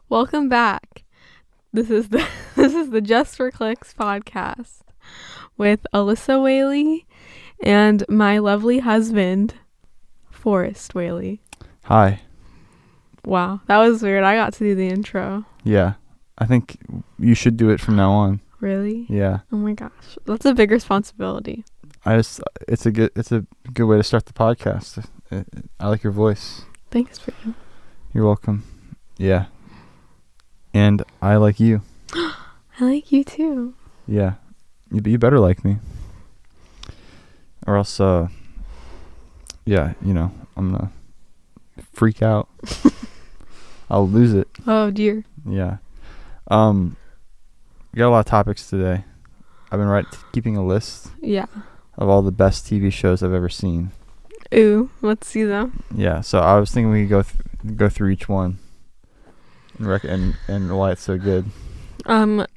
Welcome back. This is the Just for Clicks podcast with Alyssa Whaley and my lovely husband, Forrest Whaley. Hi. Wow, that was weird. I got to do the intro. Yeah. I think you should do it from now on. Really? Yeah. Oh my gosh. That's a big responsibility. It's a good way to start the podcast. I like your voice. Thanks, Freedom. You're welcome. Yeah. And I like you. I like you too. Yeah. You better like me. Or else, yeah, I'm gonna freak out. I'll lose it. Oh dear. Yeah. We got a lot of topics today. I've been keeping a list. Yeah. Of all the best TV shows I've ever seen. Ooh, let's see them. Yeah, so I was thinking we could go through each one and why it's so good. The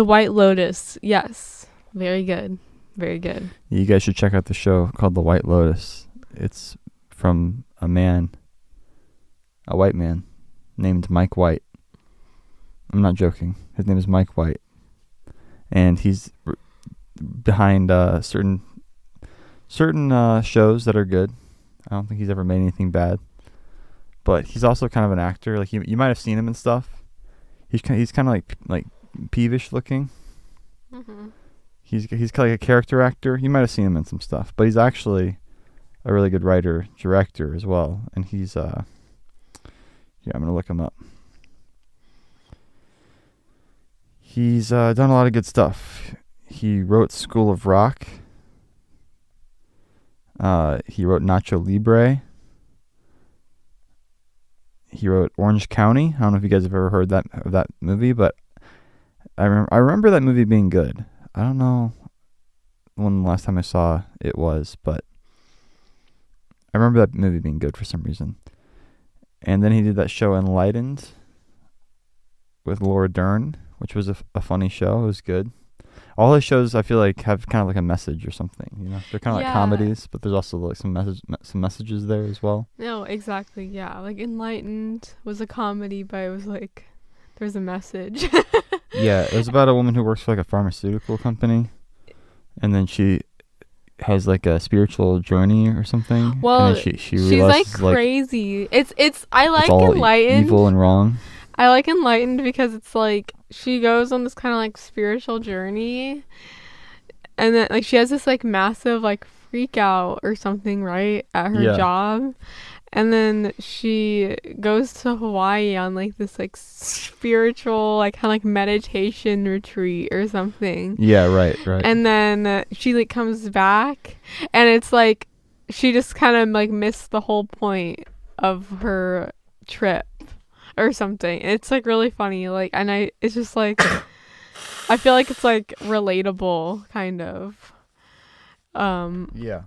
White Lotus. Yes. Very good. Very good. You guys should check out the show called The White Lotus. It's from a white man named Mike White. I'm not joking. His name is Mike White. And he's behind certain shows that are good. I don't think he's ever made anything bad. But he's also kind of an actor. Like you might have seen him and stuff. He's kind of like peevish looking. Mm-hmm. He's kind of like a character actor. You might have seen him in some stuff, but he's actually a really good writer, director as well. And he's I'm gonna look him up. He's done a lot of good stuff. He wrote School of Rock. He wrote Nacho Libre. He wrote Orange County. I don't know if you guys have ever heard of that movie, but I remember that movie being good. I don't know when the last time I saw it was, but I remember that movie being good for some reason. And then he did that show Enlightened with Laura Dern, which was a funny show. It was good. All his shows, I feel like, have kind of like a message or something. They're kind of like comedies, but there's also like some messages there as well. No, exactly. Yeah, like Enlightened was a comedy, but it was like there's a message. Yeah, it was about a woman who works for like a pharmaceutical company, and then she has like a spiritual journey or something. Well, and then she's like crazy. I like it's all Enlightened. Evil and wrong. I like Enlightened because it's like she goes on this kind of like spiritual journey, and then like she has this like massive like freak out or something, right, at her job, and then she goes to Hawaii on like this like spiritual like kind of like meditation retreat or something. Yeah, right. And then she like comes back, and it's like she just kind of like missed the whole point of her trip or something. It's like really funny, like, and it's just like I feel like it's like relatable kind of. Yeah.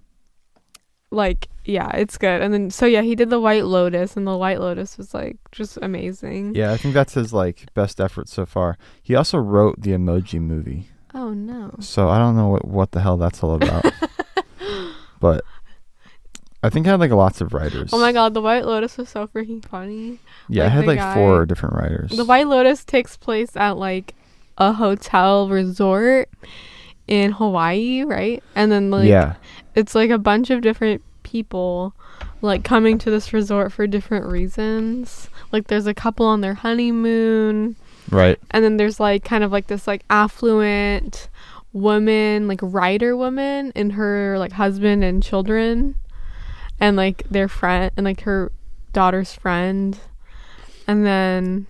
Like, yeah, it's good. And then so yeah, he did The White Lotus, and The White Lotus was like just amazing. Yeah, I think that's his like best effort so far. He also wrote the Emoji Movie. Oh no. So I don't know what the hell that's all about. But I think it had like lots of writers. Oh my god, The White Lotus was so freaking funny. Yeah, it had like 4 different writers. The White Lotus takes place at like a hotel resort in Hawaii, right? And then like it's like a bunch of different people like coming to this resort for different reasons. Like there's a couple on their honeymoon. Right. And then there's like kind of like this like affluent woman, like writer woman, and her like husband and children, and like their friend, and like her daughter's friend. And then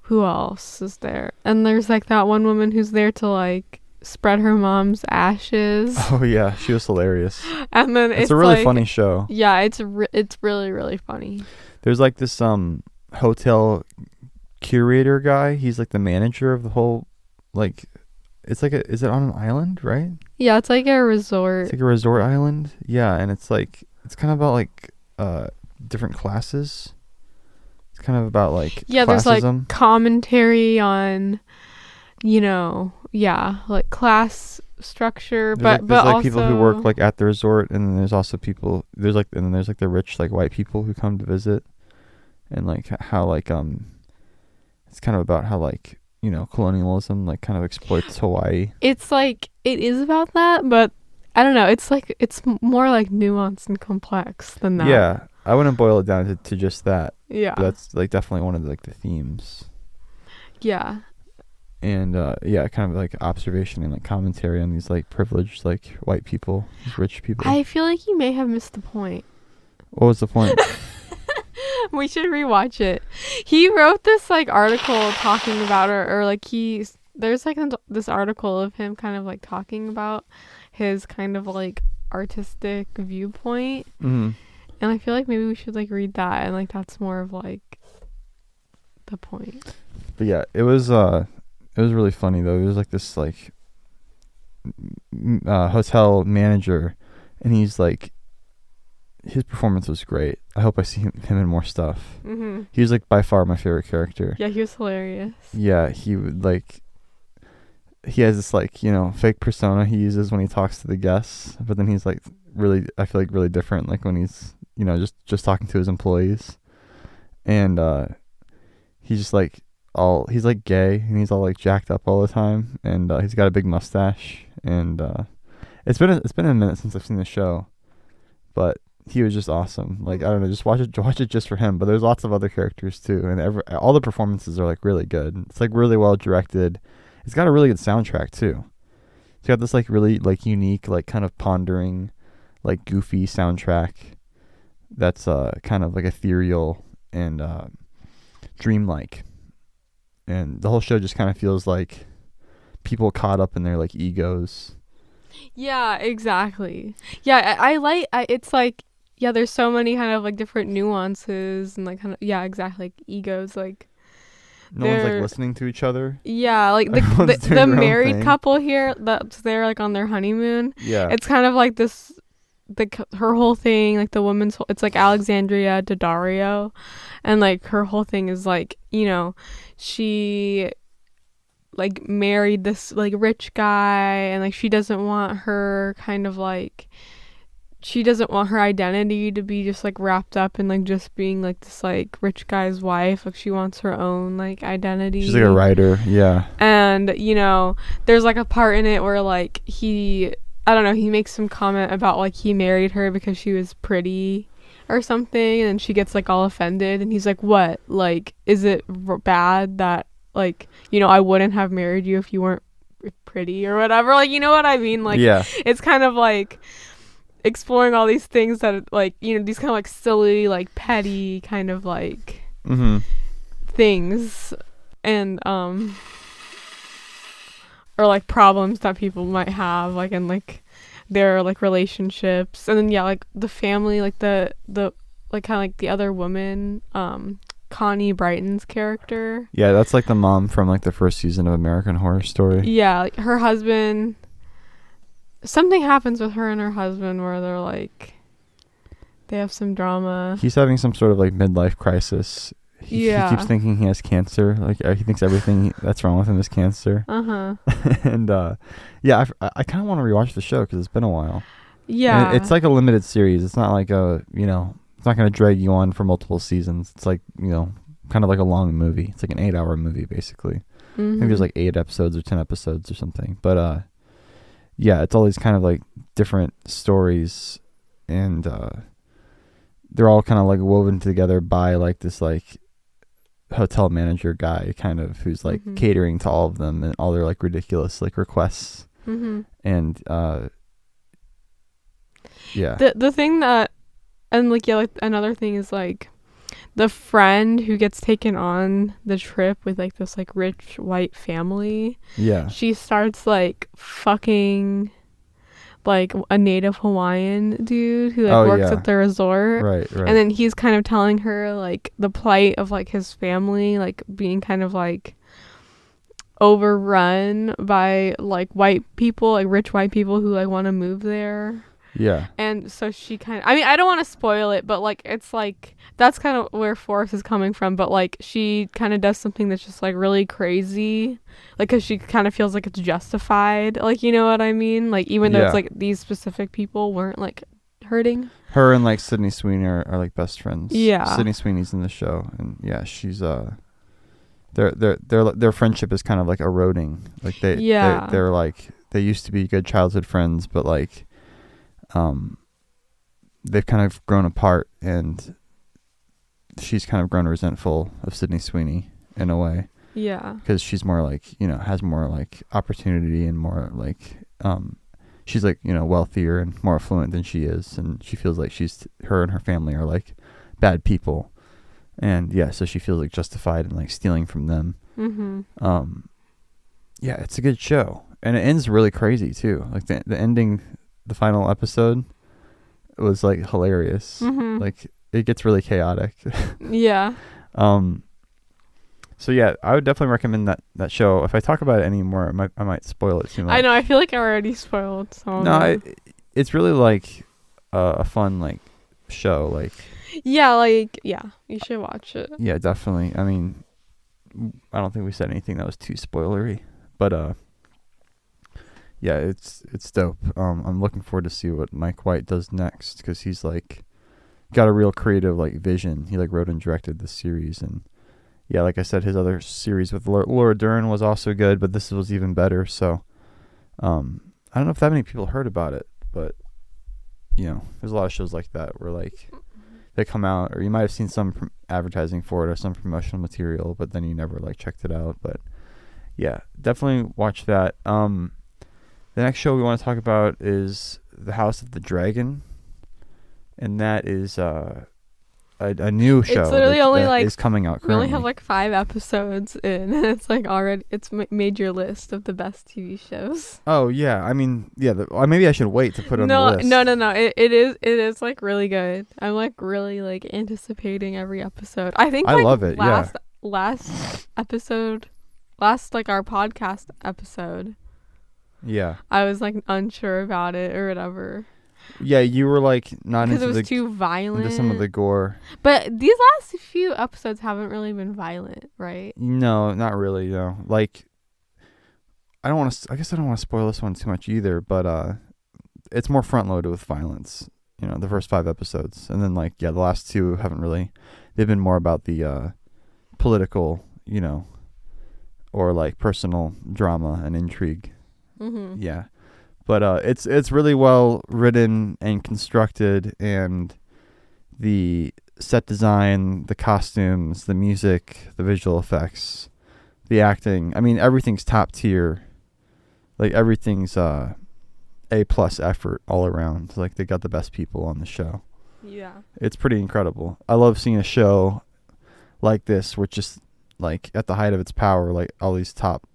who else is there? And there's like that one woman who's there to like spread her mom's ashes. Oh yeah, she was hilarious. And then it's a really like, funny show. Yeah, it's really really funny. There's like this hotel curator guy. He's like the manager of the whole, like, it's like is it on an island, right? Yeah, it's like a resort. It's like a resort island. Yeah, and it's like it's kind of about like different classes. It's kind of about like classism. There's like commentary on, like class structure, but there's like also people who work like at the resort, and then there's also people there's like the rich like white people who come to visit, and like how like it's kind of about how like, you know, colonialism like kind of exploits Hawaii. It's like it is about that, but I don't know. It's like it's more like nuanced and complex than that. Yeah, I wouldn't boil it down to just that. Yeah. But that's like definitely one of the, like the themes. Yeah. And yeah, kind of like observation and like commentary on these like privileged like white people, these rich people. I feel like you may have missed the point. What was the point? We should rewatch it. He wrote this like article talking about or like there's like this article of him kind of like talking about his kind of like artistic viewpoint. Mm-hmm. And I feel like maybe we should like read that, and like that's more of like the point. But yeah, it was really funny though. It was like this like hotel manager, and he's like, his performance was great. I hope I see him in more stuff. Mm-hmm. He was like by far my favorite character. Yeah, he was hilarious. Yeah, he would like, he has this like, you know, fake persona he uses when he talks to the guests, but then he's like really, I feel like really different like when he's, you know, just talking to his employees. And he's just like he's like gay, and he's all like jacked up all the time, and he's got a big mustache, and it's been a minute since I've seen the show, but he was just awesome. Like, I don't know, just watch it just for him. But there's lots of other characters too, and all the performances are like really good. It's like really well directed. It's got a really good soundtrack too. It's got this like really like unique, like kind of pondering, like goofy soundtrack that's kind of like ethereal and dreamlike. And the whole show just kind of feels like people caught up in their like egos. Yeah, exactly. Yeah, it's like, yeah, there's so many kind of like different nuances and like kind of, yeah, exactly, like egos, like no one's like listening to each other. Yeah, like the married couple here that's there like on their honeymoon. Yeah, it's kind of like this, her whole thing, like the woman's it's like Alexandria Daddario, and like her whole thing is like, you know, she like married this like rich guy, and like she doesn't want her kind of like, she doesn't want her identity to be just like wrapped up in like just being like this like rich guy's wife. Like she wants her own like identity. She's like a writer. Yeah. And you know, there's like a part in it where like I don't know, he makes some comment about like he married her because she was pretty or something, and she gets like all offended, and he's like, what, like, is it bad that like, you know, I wouldn't have married you if you weren't pretty or whatever, like, you know what I mean? Like, yeah, it's kind of like exploring all these things that like, you know, these kind of like silly like petty kind of like things, and or like problems that people might have like in like their like relationships. And then yeah, like the family, like the like kind of like the other woman, Connie Brighton's character. Yeah, that's like the mom from like the first season of American Horror Story. Yeah, like her husband, something happens with her and her husband where they're like, they have some drama. He's having some sort of like midlife crisis. He keeps thinking he has cancer. Like he thinks everything that's wrong with him is cancer. And yeah, I kind of want to rewatch the show because it's been a while. Yeah, and it's like a limited series. It's not like a, you know, it's not going to drag you on for multiple seasons. It's like, you know, kind of like a long movie. It's like an 8-hour movie basically. I think there's like 8 episodes or 10 episodes or something. But yeah, it's all these kind of like different stories, and they're all kind of like woven together by like this like hotel manager guy kind of who's like catering to all of them and all their like ridiculous like requests. And yeah, the thing that, and like, yeah, like another thing is like the friend who gets taken on the trip with like this like rich white family. Yeah, she starts like fucking like a native Hawaiian dude who like works at the resort. Right. And then he's kind of telling her like the plight of like his family, like being kind of like overrun by like white people, like rich white people who like want to move there. Yeah. And so she kind of, I mean, I don't want to spoil it, but like it's like that's kind of where Forrest is coming from, but like she kind of does something that's just like really crazy, like because she kind of feels like it's justified, like, you know what I mean, like even though it's like these specific people weren't like hurting. Her and like Sydney Sweeney are like best friends. Yeah. Sydney Sweeney's in the show, and yeah, she's their friendship is kind of like eroding. Like they're like, they used to be good childhood friends, but like they've kind of grown apart, and she's kind of grown resentful of Sydney Sweeney in a way. Yeah. Because she's more like, you know, has more like opportunity and more like, she's like, you know, wealthier and more affluent than she is. And she feels like her and her family are like bad people. And yeah, so she feels like justified in like stealing from them. Mm-hmm. Yeah, it's a good show. And it ends really crazy too. Like the ending, the final episode was like hilarious. Mm-hmm. Like it gets really chaotic. Yeah. So yeah, I would definitely recommend that show. If I talk about it anymore, I might spoil it too much. I know. I feel like I already spoiled some. No, it's really like a fun like show. Like yeah, you should watch it. Yeah, definitely. I mean, I don't think we said anything that was too spoilery, but yeah, it's dope. I'm looking forward to see what Mike White does next, because he's like got a real creative like vision. He like wrote and directed this series, and yeah, like I said, his other series with Laura Dern was also good, but this was even better. So, I don't know if that many people heard about it, but you know, there's a lot of shows like that where like they come out, or you might have seen some advertising for it or some promotional material, but then you never like checked it out. But yeah, definitely watch that. The next show we want to talk about is The House of the Dragon, and that is a new show. It's literally only like is coming out currently. We only have like 5 episodes in, and it's like already made your list of the best TV shows. Oh yeah, I mean yeah. Maybe I should wait to put it on the list. No. It is like really good. I'm like really like anticipating every episode. I think I love it. Last episode, like our podcast episode. Yeah. I was like unsure about it or whatever. Yeah, you were like not into because it was too violent. Into some of the gore. But these last few episodes haven't really been violent, right? No, not really. No, like I guess I don't want to spoil this one too much either. But it's more front loaded with violence. You know, the first 5 episodes, and then like the last 2 haven't really. They've been more about the political, you know, or like personal drama and intrigue. Mm-hmm. Yeah. But it's really well written and constructed, and the set design, the costumes, the music, the visual effects, the acting. I mean, everything's top tier. Like everything's A+ effort all around. Like they got the best people on the show. Yeah. It's pretty incredible. I love seeing a show like this, which just like at the height of its power, like all these top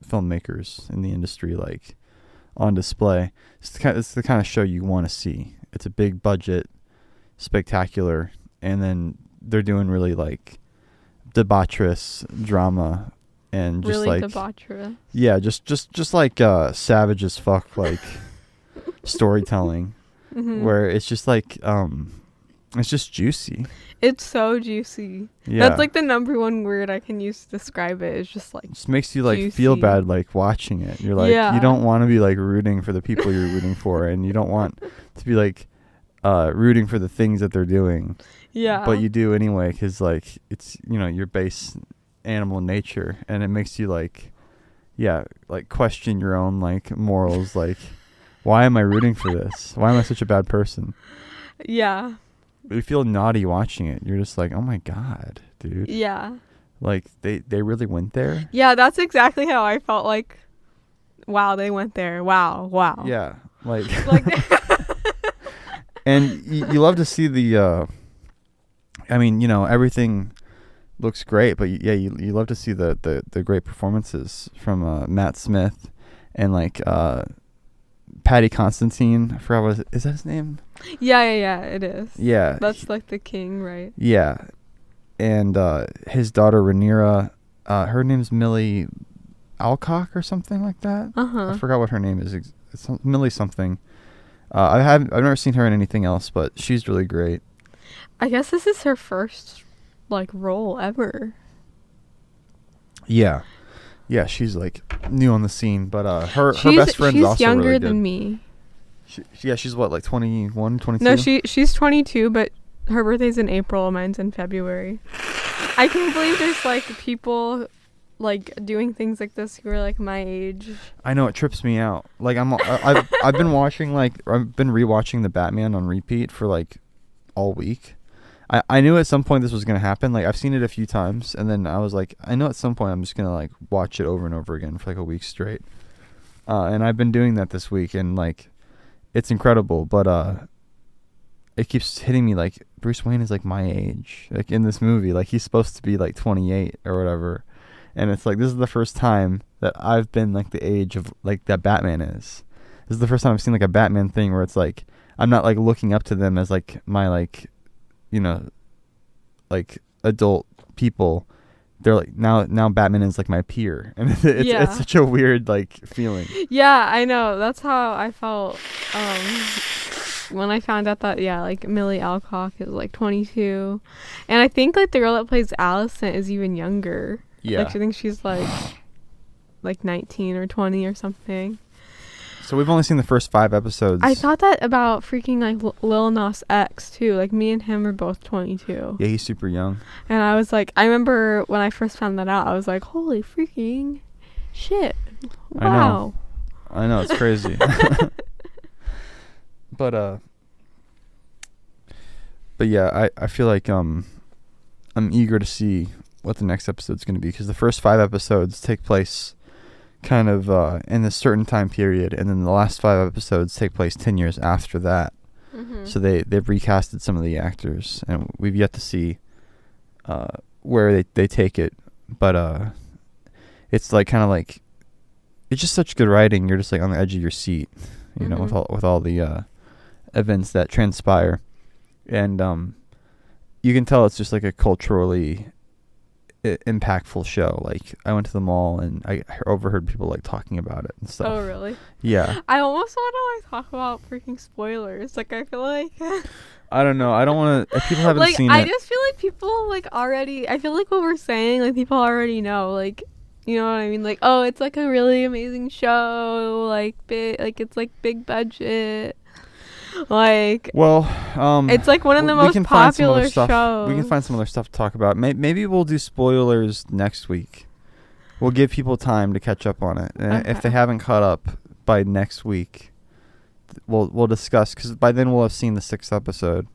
filmmakers in the industry, like on display. It's the kind of show you want to see. It's a big budget, spectacular, and then they're doing really like debaucherous drama and just really like debaucherous. Yeah, just like savage as fuck like storytelling, mm-hmm. where it's just like it's just juicy. It's so juicy. Yeah. That's like the number one word I can use to describe it. It's just like just makes you like juicy. Feel bad like watching it. You're like you don't want to be like rooting for the people you're rooting for, and you don't want to be like rooting for the things that they're doing. Yeah. But you do anyway, because like it's, you know, your base animal nature, and it makes you like like question your own like morals. Like, why am I rooting for this? Why am I such a bad person? Yeah. You feel naughty watching it. You're just like, oh my god, dude. Yeah. Like they really went there. Yeah, that's exactly how I felt. Like, wow, they went there. Wow. Yeah, like. And you love to see the. I mean, you know, everything looks great, but you love to see the great performances from Matt Smith and like Paddy Constantine. I forgot is that his name? Yeah, it is. Yeah. That's like the king, right? Yeah. And his daughter Rhaenyra, her name's Millie Alcock or something like that. Uh-huh. I forgot what her name is. It's Millie something. I've never seen her in anything else, but she's really great. I guess this is her first like role ever. Yeah. Yeah, she's like new on the scene, but her best friend's also really good. She's younger than me. She's what, like 21, 22? No, she's 22, but her birthday's in April. Mine's in February. I can't believe there's like people like doing things like this who are like my age. I know, it trips me out. Like I've been watching, like, I've been rewatching the Batman on repeat for like all week. I knew at some point this was gonna happen. Like, I've seen it a few times, and then I was like, I know at some point I'm just gonna like watch it over and over again for like a week straight. And I've been doing that this week, and like, it's incredible. But it keeps hitting me like Bruce Wayne is like my age, like in this movie. Like, he's supposed to be like 28 or whatever, and it's like, this is the first time that I've been like the age of like that Batman is. This is the first time I've seen like a Batman thing where it's like I'm not like looking up to them as like my, like, you know, like adult people. They're like, now Batman is like my peer, and it's such a weird like feeling. Yeah, I know. That's how I felt when I found out that like Millie Alcock is like 22, and I think like the girl that plays Allison is even younger. Yeah, like I think she's like 19 or 20 or something. So we've only seen the first 5 episodes. I thought that about freaking like Lil Nas X too. Like, me and him are both 22. Yeah, he's super young. And I was like, I remember when I first found that out, I was like, holy freaking shit. Wow. I know, it's crazy. But yeah, I feel like I'm eager to see what the next episode's going to be, because the first 5 episodes take place kind of in a certain time period, and then the last 5 episodes take place 10 years after that. Mm-hmm. So they've recasted some of the actors, and we've yet to see where they take it. But it's like kind of like, it's just such good writing. You're just like on the edge of your seat, you know, with all the events that transpire, and you can tell it's just like a culturally impactful show. Like, I went to the mall and I overheard people like talking about it and stuff. Oh, really? Yeah. I almost want to like talk about freaking spoilers. Like, I feel like I don't know. I don't want to. If people haven't like, seen I it, just feel like people like already. I feel like what we're saying, like, people already know. Like, you know what I mean? Like, oh, it's like a really amazing show. Like, like it's like big budget. Like, well, it's like one of the most popular shows. We can find some other stuff to talk about. Maybe we'll do spoilers next week. We'll give people time to catch up on it, and if they haven't caught up by next week, we'll discuss, because by then we'll have seen the 6th episode,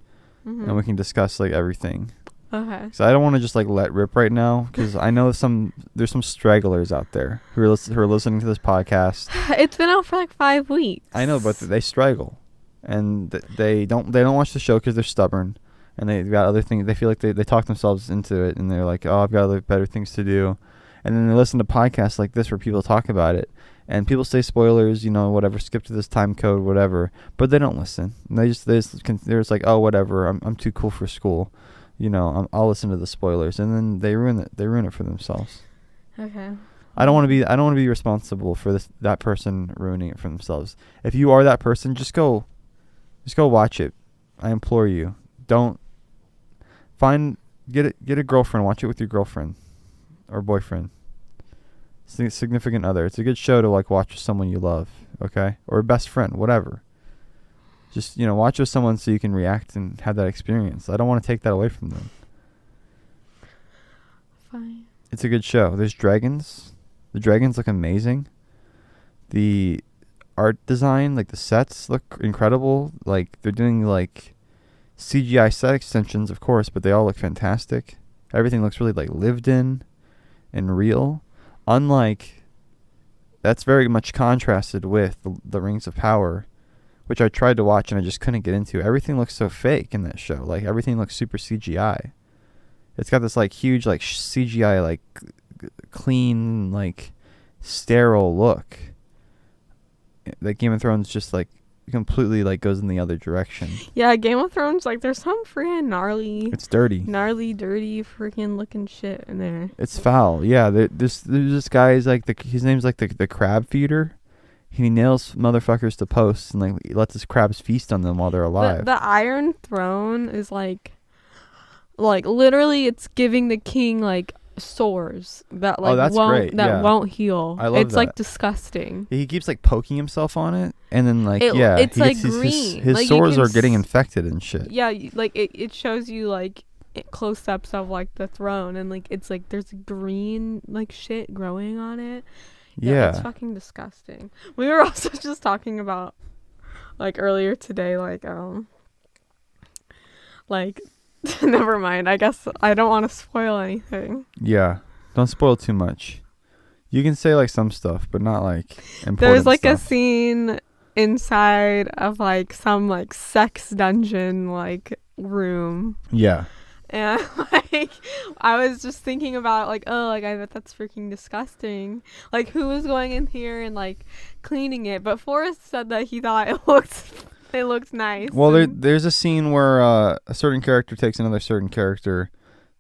and we can discuss like everything. Okay. So I don't want to just like let rip right now, because I know there's some stragglers out there who are listening to this podcast. It's been out for like 5 weeks. I know, but they straggle. And they don't watch the show because they're stubborn, and they've got other things. They feel like they talk themselves into it, and they're like, oh, I've got other better things to do. And then they listen to podcasts like this where people talk about it, and people say spoilers, you know, whatever, skip to this time code, whatever. But they don't listen. And they're just like, oh, whatever, I'm too cool for school, you know, I'll listen to the spoilers, and then they ruin it for themselves. Okay. I don't want to be responsible for that person ruining it for themselves. If you are that person, just go watch it. I implore you. Don't get a girlfriend. Watch it with your girlfriend or boyfriend, significant other. It's a good show to like watch with someone you love, okay, or a best friend, whatever. Just, you know, watch with someone so you can react and have that experience. I don't want to take that away from them. Fine. It's a good show. There's dragons. The dragons look amazing. The art design, like the sets look incredible. Like, they're doing like CGI set extensions, of course, but they all look fantastic. Everything looks really like lived in and real. Unlike, that's very much contrasted with the Rings of Power, which I tried to watch and I just couldn't get into. Everything looks so fake in that show. Like, everything looks super CGI. It's got this like huge like CGI like clean like sterile look. Like, Game of Thrones just like completely like goes in the other direction. Yeah, Game of Thrones, like, there's some freaking gnarly. It's dirty. Gnarly, dirty, freaking looking shit in there. It's foul. Yeah, there's this guy is like his name's like the crab feeder. He nails motherfuckers to posts and like lets his crabs feast on them while they're alive. The Iron Throne is like literally it's giving the king like sores that like that's great. won't heal. I love it's like that. disgusting. He keeps like poking himself on it, and then like It's he like gets green. His Like, sores are getting infected and shit. Yeah, like it shows you like close-ups of like the throne, and like it's like there's green like shit growing on it. Yeah. It's fucking disgusting. We were also just talking about like earlier today, like never mind. I guess I don't want to spoil anything. Yeah. Don't spoil too much. You can say like some stuff, but not like important There's like stuff. a scene inside of like some like sex dungeon like room. Yeah. And like I was just thinking about like, oh, like I bet that's freaking disgusting. Like who was going in here and like cleaning it? But Forrest said that he thought it looked nice. Well, there's a scene where a certain character takes another certain character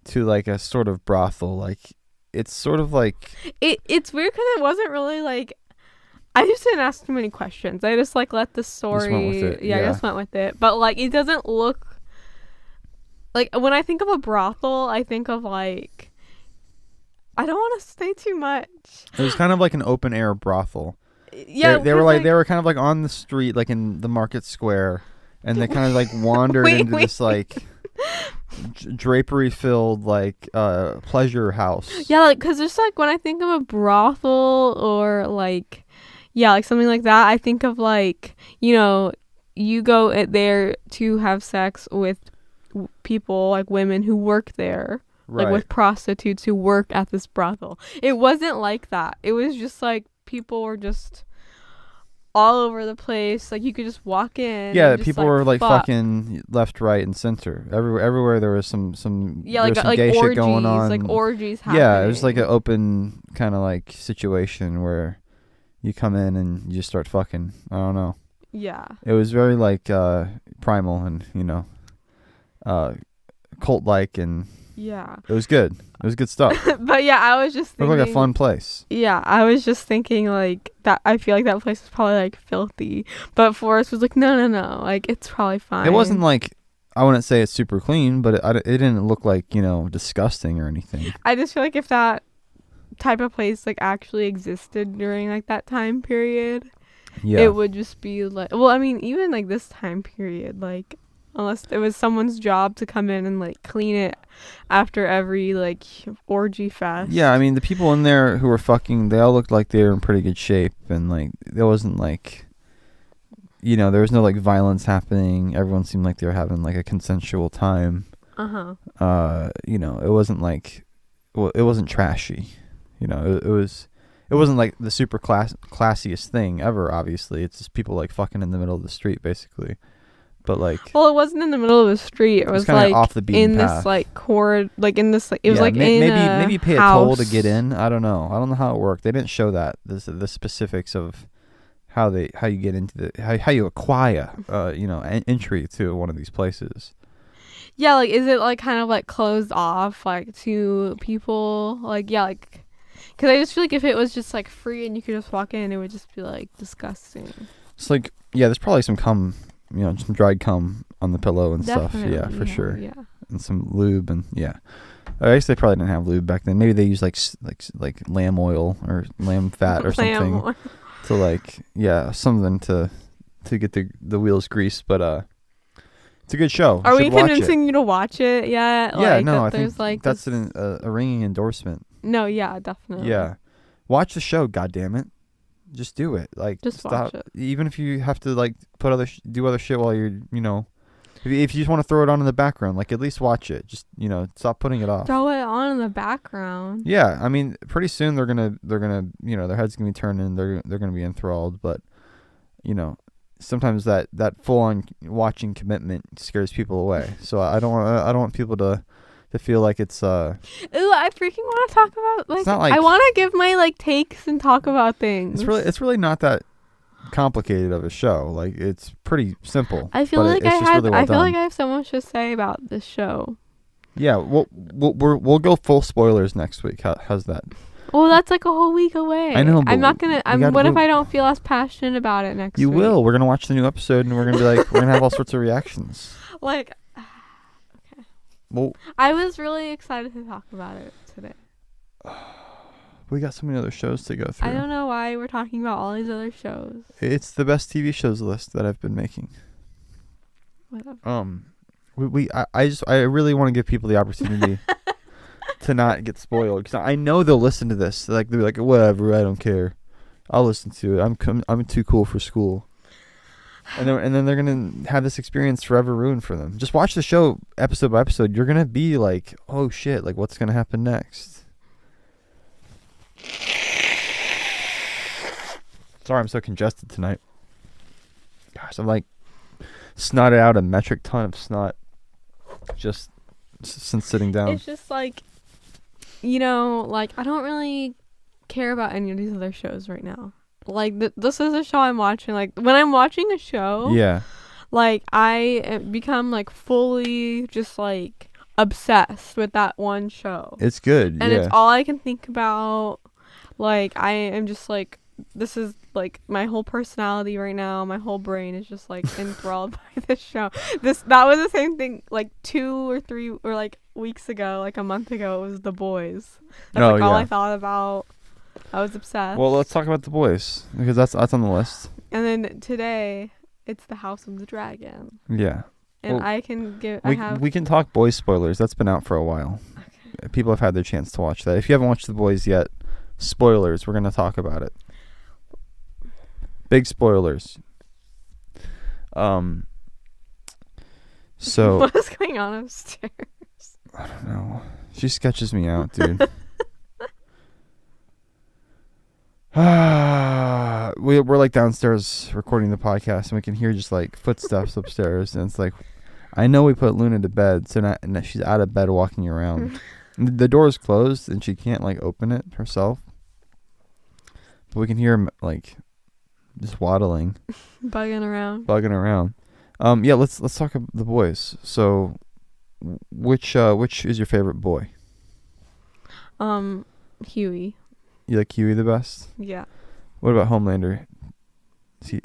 to like a sort of brothel. Like it's sort of like it's weird because it wasn't really like, I just didn't ask too many questions. I just like let the story. Just went with it. Yeah, I just went with it. But like it doesn't look like, when I think of a brothel, I think of like, I don't want to say too much. It was kind of like an open air brothel. Yeah, they were like they were kind of like on the street, like in the market square, and they kind of like wandered into this like drapery filled like pleasure house. Yeah, like because just like when I think of a brothel or like, yeah, like something like that, I think of like, you know, you go there to have sex with people, like women who work there. Right. Like with prostitutes who work at this brothel. It wasn't like that. It was just like people were just all over the place. Like you could just walk in. Yeah, and just, people were like fucking left, right, and center. Everywhere there was some yeah, like some gay orgies, shit going on. like orgies happening. Yeah, it was like an open kind of like situation where you come in and you just start fucking. I don't know. Yeah. It was very like primal and, you know, cult like, and yeah, it was good. It was good stuff. But yeah, I was just It thinking, looked like a fun place. Yeah, I was just thinking like that. I feel like that place was probably like filthy, but Forrest was like, no, like it's probably fine. It wasn't like, I wouldn't say it's super clean, but it didn't look like, you know, disgusting or anything. I just feel like if that type of place like actually existed during like that time period, Yeah, it would just be like, well, I mean, even like this time period, like unless it was someone's job to come in and like clean it after every like orgy fest. Yeah, I mean, the people in there who were fucking, they all looked like they were in pretty good shape, and like there wasn't like, you know, there was no like violence happening. Everyone seemed like they were having like a consensual time. You know, it wasn't like, well, it wasn't trashy. You know, it wasn't like the super classiest thing ever. Obviously, it's just people like fucking in the middle of the street, basically. But like, well, it wasn't in the middle of the street. It was like off the beaten in path. this like cord, like in this like it was like in maybe you pay house. a toll to get in. I don't know how it worked. They didn't show that the specifics of how you get into how you acquire you know, entry to one of these places. Yeah, like is it like kind of like closed off like to people? Like yeah, like because I just feel like if it was just like free and you could just walk in, it would just be like disgusting. It's like, yeah, there's probably some cum, you know, some dried cum on the pillow and Definitely, stuff. Yeah, for sure. Yeah. And some lube, and yeah. I guess they probably didn't have lube back then. Maybe they used like lamb oil or lamb fat or something Oil. to like, yeah, something to get the wheels greased. But it's a good show. Are You we should watch convincing you to watch it yet? Yeah, like, no, I there's think like that's this... a ringing endorsement. No, yeah, definitely. Yeah, watch the show. God damn it, just do it. Like, just stop. watch it. Even if you have to like put do other shit while you're, you know, if you just want to throw it on in the background, like at least watch it. Just, you know, stop putting it off. Throw it on in the background. Yeah, I mean, pretty soon they're gonna, you know, their head's gonna be turning. They're gonna be enthralled. But, you know, sometimes that full on watching commitment scares people away. So I don't want people to feel like it's Ooh, I freaking want to talk about like, it's not like, I want to give my like takes and talk about things. It's really not that complicated of a show. Like, it's pretty simple. I feel like really well I feel done. like I have so much to say about this show. Yeah, we'll go full spoilers next week. How's that? Well, that's like a whole week away. I know, but I'm not gonna. What if I don't feel as passionate about it next week? You will. We're gonna watch the new episode, and we're gonna be like, we're gonna have all sorts of reactions. Like, okay. Well, I was really excited to talk about it today. We got so many other shows to go through. I don't know why we're talking about all these other shows. It's the best TV shows list that I've been making. Whatever. I really want to give people the opportunity to not get spoiled, because I know they'll listen to this. They're like, whatever, I don't care. I'll listen to it. I'm too cool for school. And then they're gonna have this experience forever ruined for them. Just watch the show episode by episode. You're gonna be like, oh shit, like what's gonna happen next? Sorry, I'm so congested tonight. Gosh, I'm like snotted out a metric ton of snot just since sitting down. It's just like, like I don't really care about any of these other shows right now. Like this is a show I'm watching. Like when I'm watching a show, Yeah. like I become like fully just like obsessed with that one show. It's good. And yeah. it's all I can think about. Like I am just like, this is like my whole personality right now. My whole brain is just like enthralled by this show. That was the same thing like 2 or 3 or like weeks ago, like a month ago. It was The Boys. That's all I thought about. I was obsessed. Well, let's talk about The Boys, because that's on the list. And then today, it's The House of the Dragon. Yeah. And well, I can give. We can talk Boys spoilers. That's been out for a while. Okay. People have had their chance to watch that. If you haven't watched The Boys yet, spoilers. We're gonna talk about it. Big spoilers. So. What is going on upstairs? I don't know. She sketches me out, dude. We're like downstairs recording the podcast, and we can hear just like footsteps upstairs, and it's like, I know we put Luna to bed, so now she's out of bed walking around. The door is closed, and she can't like open it herself, but we can hear her like just waddling, bugging around. Yeah, let's talk about The Boys. So, which is your favorite boy? Huey. You like Huey the best? Yeah. What about Homelander?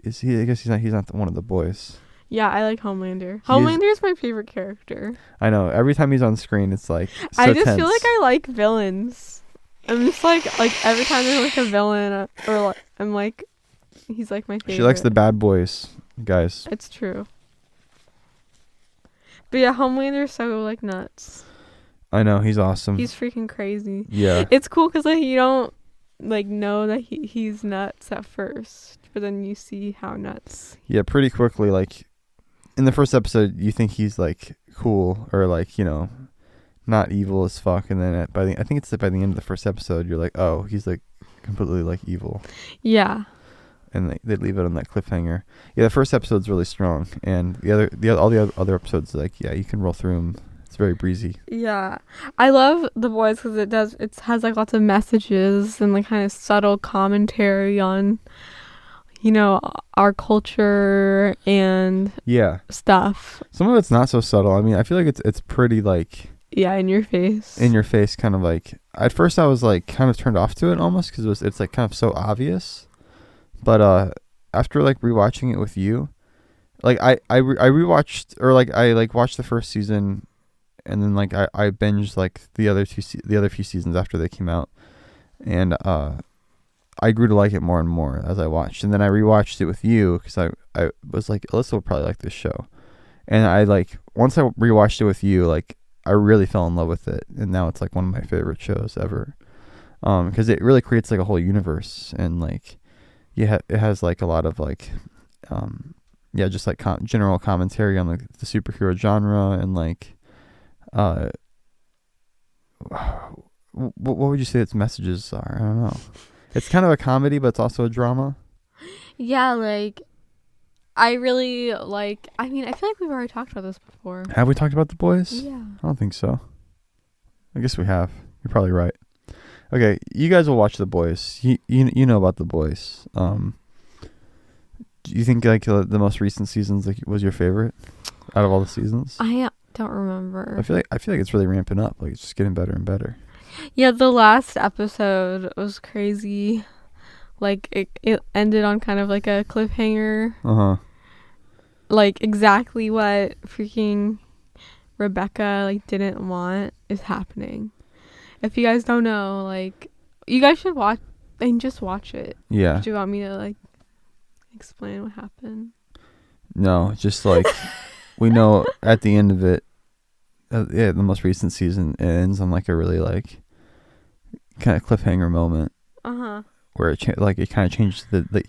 Is he? I guess he's not one of the boys. Yeah, I like Homelander. Homelander is my favorite character. I know. Every time he's on screen, it's like so I just tense. feel like I like villains. I'm just like every time there's like a villain, or like, I'm like, he's like my favorite. She likes the bad boys, guys. It's true. But yeah, Homelander's so like nuts. I know, he's awesome. He's freaking crazy. Yeah. It's cool because like you don't like know that he's nuts at first, but then you see how nuts. Yeah, pretty quickly. Like in the first episode, you think he's like cool or like not evil as fuck, and then by the end of the first episode, you're like, oh, he's like completely like evil. Yeah. And they leave it on that cliffhanger. Yeah, the first episode's really strong, and all the other episodes, like, yeah, you can roll through them. It's very breezy. Yeah, I love The Boys because it has like lots of messages and like kind of subtle commentary on, our culture and stuff. Some of it's not so subtle. I mean, I feel like it's pretty like in your face. Kind of like. At first, I was like kind of turned off to it almost because it's like kind of so obvious. But after like rewatching it with you, like I rewatched, or like I like watched the first season, and then like I binged like the other few seasons after they came out, and I grew to like it more and more as I watched, and then I rewatched it with you because I was like, Alyssa will probably like this show, and I like once I rewatched it with you, like I really fell in love with it, and now it's like one of my favorite shows ever, because it really creates like a whole universe, and like. Yeah, it has like a lot of like, just like general commentary on like the superhero genre, and like, what would you say its messages are? I don't know. It's kind of a comedy, but it's also a drama. Yeah, like, I really like. I mean, I feel like we've already talked about this before. Have we talked about The Boys? Yeah. I don't think so. I guess we have. You're probably right. Okay, you guys will watch The Boys. You know about The Boys. Do you think like the most recent seasons like was your favorite out of all the seasons? I don't remember. I feel like it's really ramping up. Like it's just getting better and better. Yeah, the last episode was crazy. Like it ended on kind of like a cliffhanger. Like exactly what freaking Rebecca like didn't want is happening. If you guys don't know, like, you guys should watch and just watch it. Yeah. Do you want me to like explain what happened? No, just like we know at the end of it, the most recent season ends on like a really like kind of cliffhanger moment. Where it it kind of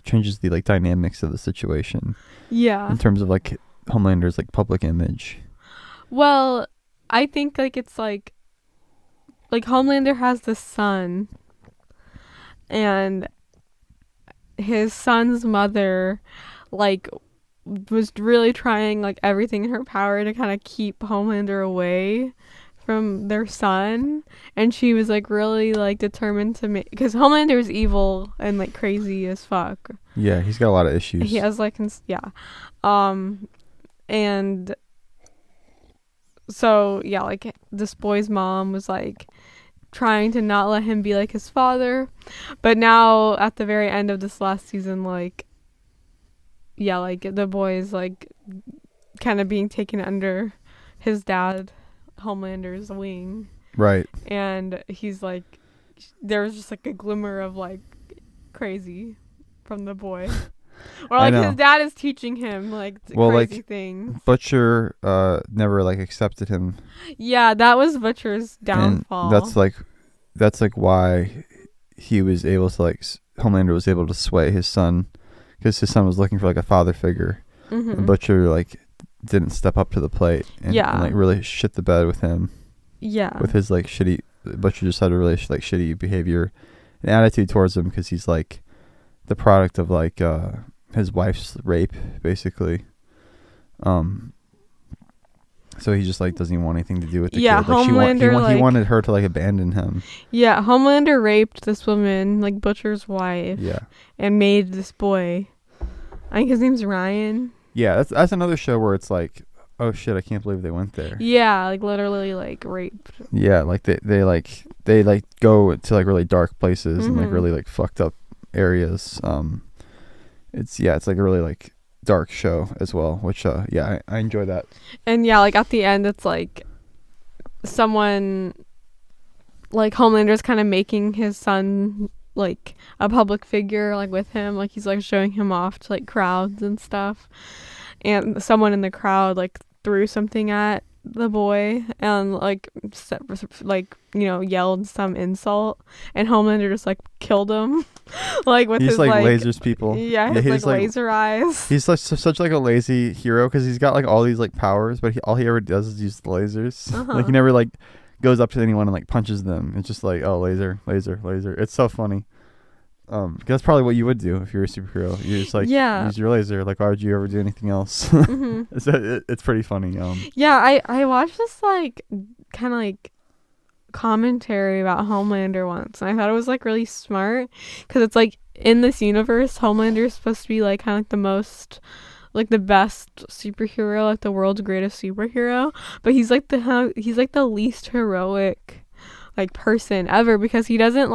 changes the like dynamics of the situation. Yeah. In terms of like Homelander's like public image. Well, I think like it's like Homelander has this son, and his son's mother like was really trying like everything in her power to kind of keep Homelander away from their son, and she was like really like determined to make, because Homelander is evil and like crazy as fuck. Yeah, he's got a lot of issues. He has like and so yeah, like this boy's mom was like trying to not let him be like his father, but now at the very end of this last season, like yeah, like the boy is like kind of being taken under his dad Homelander's wing, right? And he's like, there's just like a glimmer of like crazy from the boy, or like his dad is teaching him like crazy things. Butcher never like accepted him. Yeah, that was Butcher's downfall. And that's like why he was able to like Homelander was able to sway his son, because his son was looking for like a father figure. And Butcher like didn't step up to the plate and like really shit the bed with him. Yeah. With his like shitty, Butcher just had a really like shitty behavior and attitude towards him, because he's like the product of like his wife's rape, basically. So he just like doesn't even want anything to do with the kid. Like Homelander, he wanted her to like abandon him. Yeah, Homelander raped this woman, like Butcher's wife. Yeah. And made this boy. I think his name's Ryan. Yeah, that's another show where it's like, oh shit, I can't believe they went there. Yeah, like literally like raped. Yeah, like they go to like really dark places and like really like fucked up areas. It's like a really like dark show as well, which I enjoy that. And yeah, like at the end it's like someone like Homelander's kind of making his son like a public figure, like with him, like he's like showing him off to like crowds and stuff, and someone in the crowd like threw something at the boy and like yelled some insult, and Homelander just like killed him like with his like lasers people. Yeah, his like laser eyes. He's like such like a lazy hero, because he's got like all these like powers, but all he ever does is use the lasers. Like he never like goes up to anyone and like punches them. It's just like, oh, laser. It's so funny. That's probably what you would do if you were a superhero. You just like use your laser. Like, why would you ever do anything else? It's pretty funny. I watched this like kind of like commentary about Homelander once, and I thought it was like really smart, because it's like in this universe Homelander is supposed to be like kind of like the most like the best superhero, like the world's greatest superhero, but he's like the least heroic like person ever, because he doesn't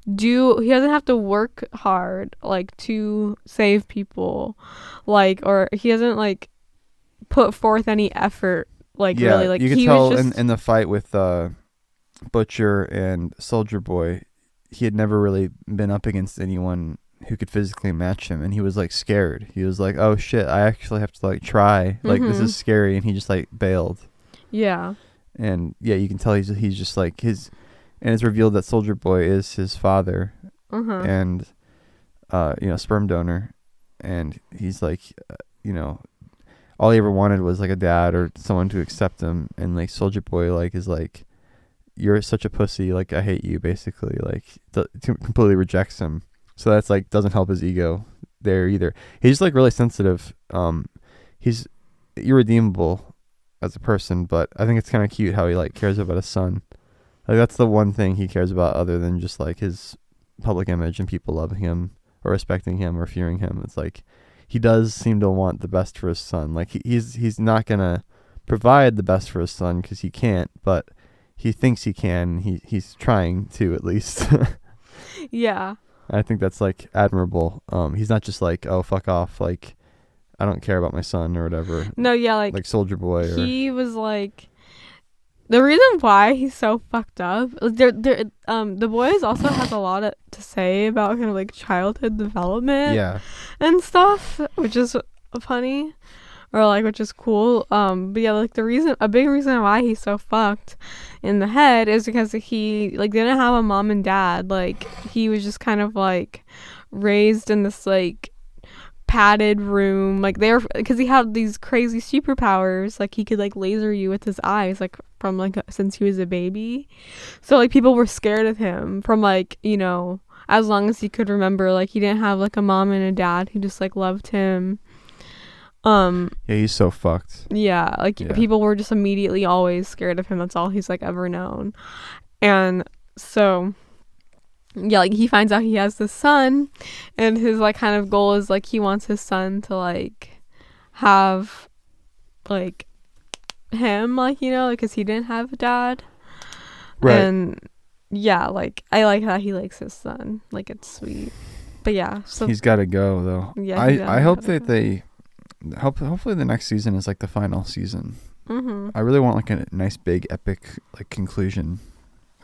have to work hard like to save people, like, or he doesn't like put forth any effort, like really, like you could tell in the fight with Butcher and Soldier Boy, he had never really been up against anyone who could physically match him, and he was like scared. He was like, oh shit, I actually have to like try, like this is scary, and he just like bailed. And you can tell he's just like and it's revealed that Soldier Boy is his father, and sperm donor, and he's like all he ever wanted was like a dad or someone to accept him, and like Soldier Boy like is like, you're such a pussy, like I hate you, basically, like completely rejects him. So that's like doesn't help his ego there either. He's just like really sensitive. He's irredeemable as a person, but I think it's kind of cute how he like cares about his son. Like that's the one thing he cares about, other than just like his public image and people loving him or respecting him or fearing him. It's like he does seem to want the best for his son. Like he's not gonna provide the best for his son because he can't, but he thinks he can. He's trying to, at least. Yeah. I think that's like admirable. He's not just like, oh, fuck off, like I don't care about my son or whatever. No, yeah, like Soldier Boy. He was like, the reason why he's so fucked up, the boys also has a lot to say about kind of like childhood development Yeah. and stuff, which is funny, or like which is cool. But yeah, like a big reason why he's so fucked in the head is because he like didn't have a mom and dad. Like he was just kind of like raised in this like padded room, like they're because he had these crazy superpowers, like he could like laser you with his eyes, like from like since he was a baby. So like people were scared of him from like, you know, as long as he could remember. Like he didn't have like a mom and a dad who just like loved him. Yeah, he's so fucked. Yeah, like people were just immediately always scared of him. That's all he's like ever known. And so yeah, like he finds out he has this son, and his like kind of goal is like he wants his son to like have like him, like, you know, because he didn't have a dad. Right. And yeah, like I like how he likes his son, like it's sweet. But yeah, so he's got to go though. Yeah, I hope that they hopefully the next season is like the final season. I really want like a nice big epic like conclusion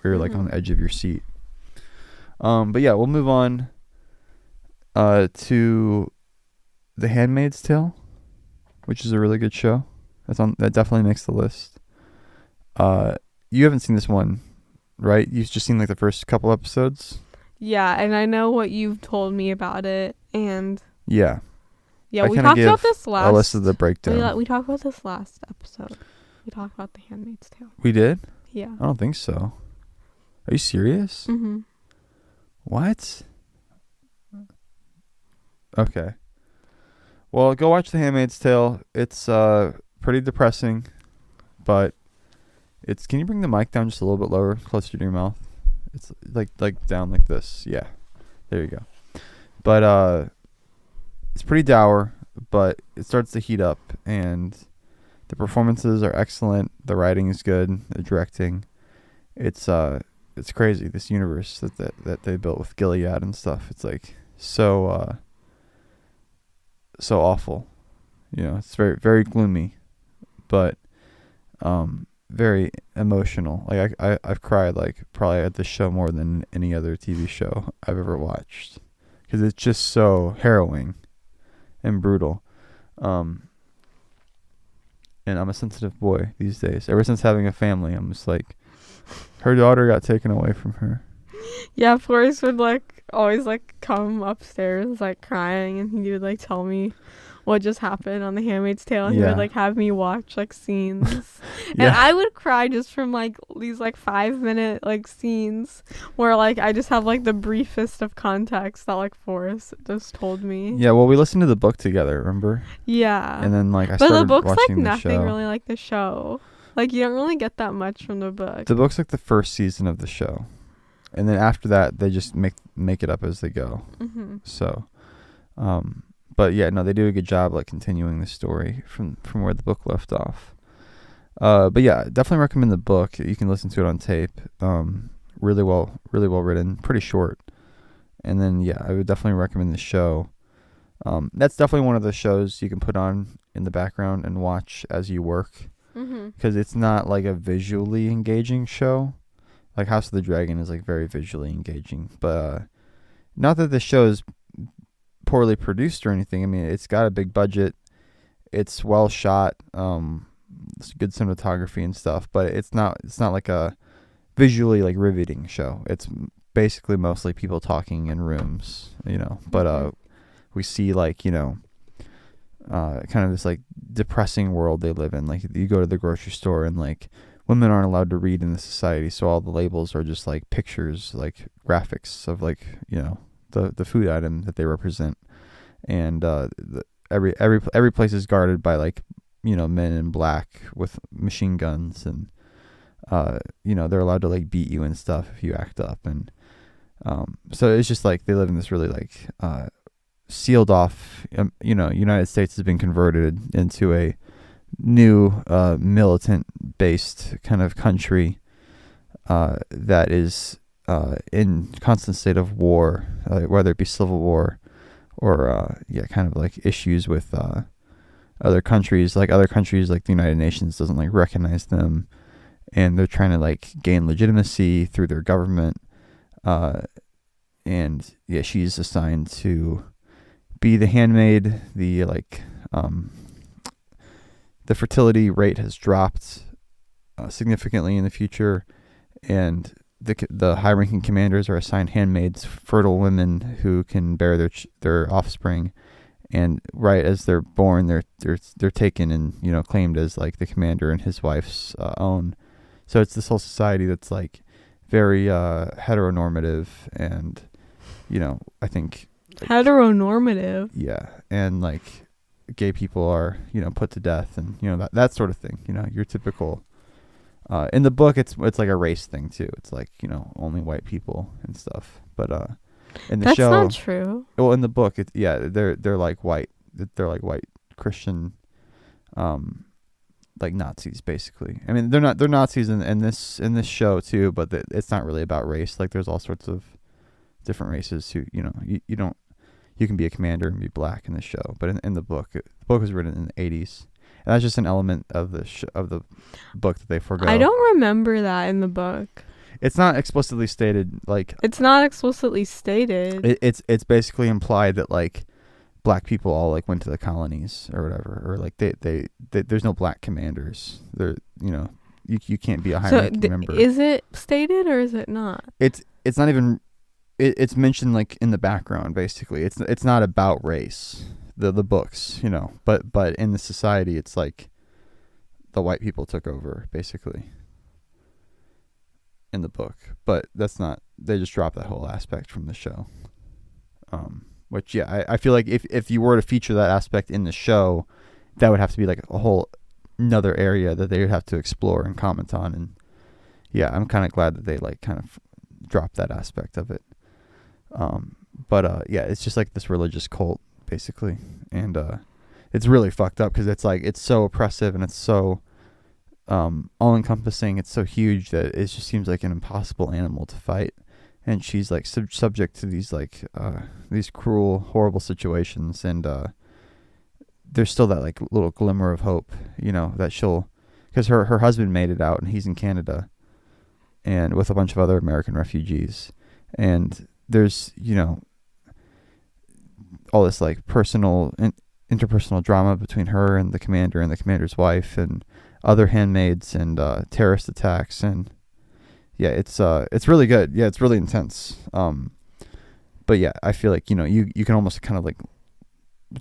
where you're like on the edge of your seat. But yeah, we'll move on to The Handmaid's Tale, which is a really good show. That definitely makes the list. You haven't seen this one, right? You've just seen like the first couple episodes. Yeah, and I know what you've told me about it, and yeah, we talked about this last. A list of the breakdown. We talked about this last episode. We talked about The Handmaid's Tale. We did? Yeah. I don't think so. Are you serious? Mm-hmm. What? Okay. Well, go watch The Handmaid's Tale. It's pretty depressing, but it's. Can you bring the mic down just a little bit lower, closer to your mouth? It's like down like this. Yeah, there you go. But it's pretty dour, but it starts to heat up, and the performances are excellent. The writing is good. The directing, it's crazy. This universe that they built with Gilead and stuff. It's like so awful. You know, it's very, very gloomy, but very emotional. Like I've cried like probably at this show more than any other TV show I've ever watched, because it's just so harrowing and brutal. And I'm a sensitive boy these days. Ever since having a family, I'm just like, her daughter got taken away from her. Yeah, Forrest would like always like come upstairs like crying, and he would like tell me what just happened on The Handmaid's Tale, and he would like have me watch like scenes. And I would cry just from like these like 5-minute like scenes where like I just have like the briefest of context that like Forrest just told me. Yeah, well, we listened to the book together, remember? Yeah. And then like I started watching the show. But the book's like nothing really like the show. Like you don't really get that much from the book. The book's like the first season of the show, and then after that they just make it up as they go. So but yeah, no, they do a good job like continuing the story from where the book left off. But yeah, definitely recommend the book. You can listen to it on tape. Really well written, pretty short. And then yeah, I would definitely recommend the show. That's definitely one of the shows you can put on in the background and watch as you work, because it's not like a visually engaging show. Like House of the Dragon is like very visually engaging, but not that the show is poorly produced or anything. I mean, it's got a big budget, it's well shot, it's good cinematography and stuff, but it's not like a visually like riveting show. It's basically mostly people talking in rooms, you know, but we see like, you know, kind of this like depressing world they live in. Like you go to the grocery store and like women aren't allowed to read in the society, so all the labels are just like pictures, like graphics of like, you know, the food item that they represent. And every place is guarded by like, you know, men in black with machine guns, and you know, they're allowed to like beat you and stuff if you act up. And so it's just like they live in this really like sealed off, you know, United States has been converted into a new militant based kind of country that is in constant state of war, whether it be civil war or kind of like issues with other countries like the United Nations doesn't like recognize them, and they're trying to like gain legitimacy through their government. And yeah, she's assigned to be the handmaid. The fertility rate has dropped significantly in the future, and the high-ranking commanders are assigned handmaids, fertile women who can bear their offspring. And right as they're born, they're taken and claimed as like the commander and his wife's own. So it's this whole society that's like very heteronormative, and I think heteronormative. yeah, and like gay people are put to death, and that sort of thing. Your typical. In the book, it's like a race thing too. It's like only white people and stuff. But in the That's show, not true. well, in the book, they're like white. They're like white Christian, like Nazis basically. I mean, they're Nazis in this show too, but it's not really about race. Like there's all sorts of different races who you can be a commander and be black in the show, but in the book, the book was written in the 80s. And that's just an element of the book that they forego. I don't remember that in the book. It's not explicitly stated. Like it's not explicitly stated. It's basically implied that like black people all like went to the colonies or whatever, or like they there's no black commanders. There you can't be a high-ranking member. Is it stated or is it not? It's not even. It's mentioned like in the background basically. It's not about race. The books, but in the society, it's like the white people took over basically in the book, but that's not. They just dropped that whole aspect from the show. Which I feel like if you were to feature that aspect in the show, that would have to be like a whole another area that they would have to explore and comment on. And yeah, I'm kind of glad that they like kind of dropped that aspect of it. But yeah, it's just like this religious cult basically, and it's really fucked up because it's like it's so oppressive and it's so all-encompassing. It's so huge that it just seems like an impossible animal to fight, and she's like subject to these like these cruel, horrible situations, and there's still that like little glimmer of hope, that she'll, because her husband made it out and he's in Canada and with a bunch of other American refugees, and there's all this like personal interpersonal drama between her and the commander and the commander's wife and other handmaids and terrorist attacks, and yeah, it's really good. Yeah, it's really intense. But yeah, I feel like you can almost kind of like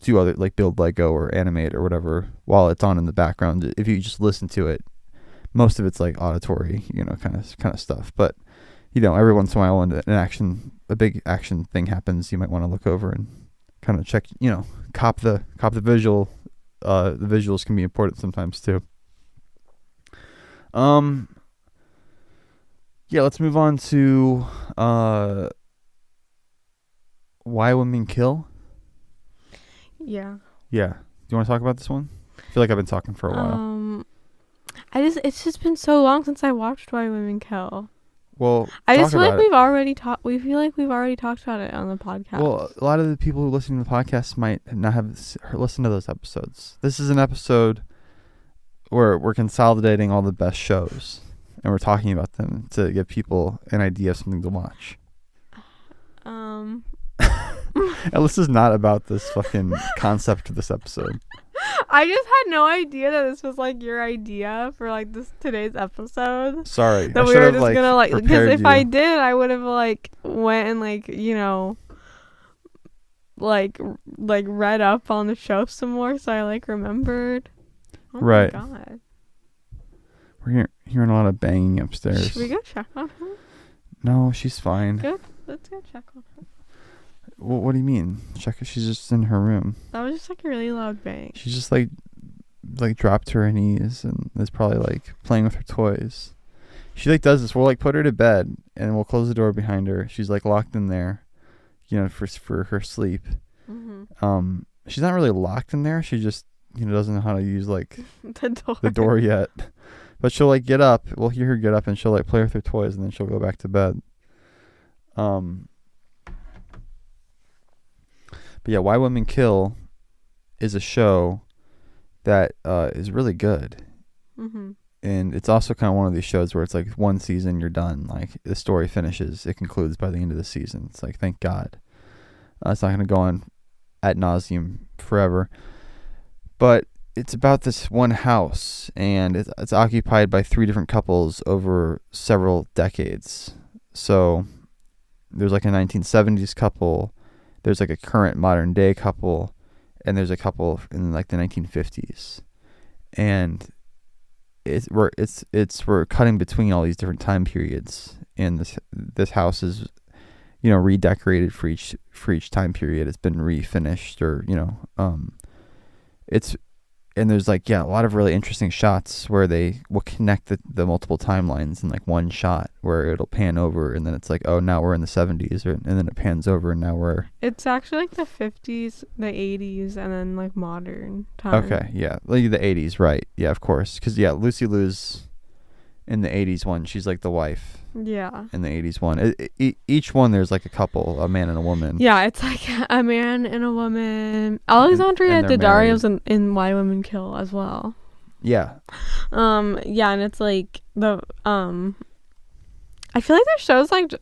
do other like build Lego or animate or whatever while it's on in the background. If you just listen to it, most of it's like auditory, kind of stuff. But every once in a while when a big action thing happens, you might want to look over and kind of check, cop the visual. The visuals can be important sometimes too. Yeah, let's move on to Why Women Kill. Yeah. Yeah. Do you want to talk about this one? I feel like I've been talking for a while. It's just been so long since I watched Why Women Kill. Well, I just feel like we've already talked. We feel like we've already talked about it on the podcast. Well, a lot of the people who listen to the podcast might not have listened to those episodes. This is an episode where we're consolidating all the best shows, and we're talking about them to give people an idea of something to watch. And this is not about this fucking concept of this episode. I just had no idea that this was like your idea for like today's episode. Sorry, that we were just gonna like, because if I did, I would have like went and like like read up on the show some more, so I like remembered. Oh right. My god. We're hearing a lot of banging upstairs. Should we go check on her? No, she's fine. Good. Let's go check on her. Well, what do you mean? Check her. She's just in her room. That was just like a really loud bang. She's just like dropped to her knees and is probably like playing with her toys. She like does this. We'll like put her to bed and we'll close the door behind her. She's like locked in there, for her sleep. Mm-hmm. She's not really locked in there. She just doesn't know how to use like the door yet. But she'll like get up. We'll hear her get up and she'll like play with her toys and then she'll go back to bed. But yeah, Why Women Kill is a show that is really good. Mm-hmm. And it's also kind of one of these shows where it's like one season, you're done. Like the story finishes, it concludes by the end of the season. It's like, thank God. It's not going to go on ad nauseum forever. But it's about this one house, and it's occupied by 3 different couples over several decades. So there's like a 1970s couple, there's like a current modern day couple, and there's a couple in like the 1950s. And we're cutting between all these different time periods, and this house is, you know, redecorated for each time period. It's been refinished, or it's and there's like, yeah, a lot of really interesting shots where they will connect the multiple timelines in like one shot, where it'll pan over and then it's like, oh, now we're in the 70s, and then it pans over and now we're... It's actually like the 50s, the 80s, and then like modern time. Okay, yeah, like the 80s, right? Yeah, of course, because yeah, Lucy Liu's in the 80s one, she's like the wife. Yeah. In the 80s one, each one there's like a couple, a man and a woman. Yeah, it's like a man and a woman. Alexandria Daddario's in Why Women Kill as well. Yeah. Yeah, and it's like the I feel like their shows like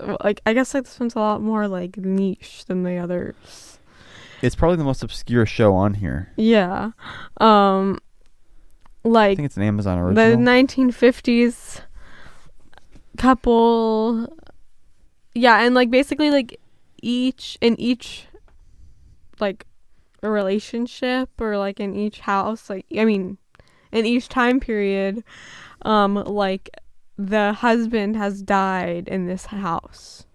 I guess like this one's a lot more like niche than the others. It's probably the most obscure show on here. Yeah. I Like think it's an Amazon original. the 1950s couple. Yeah, and like basically like each like a relationship, or like in each house, like I mean in each time period, like the husband has died in this house.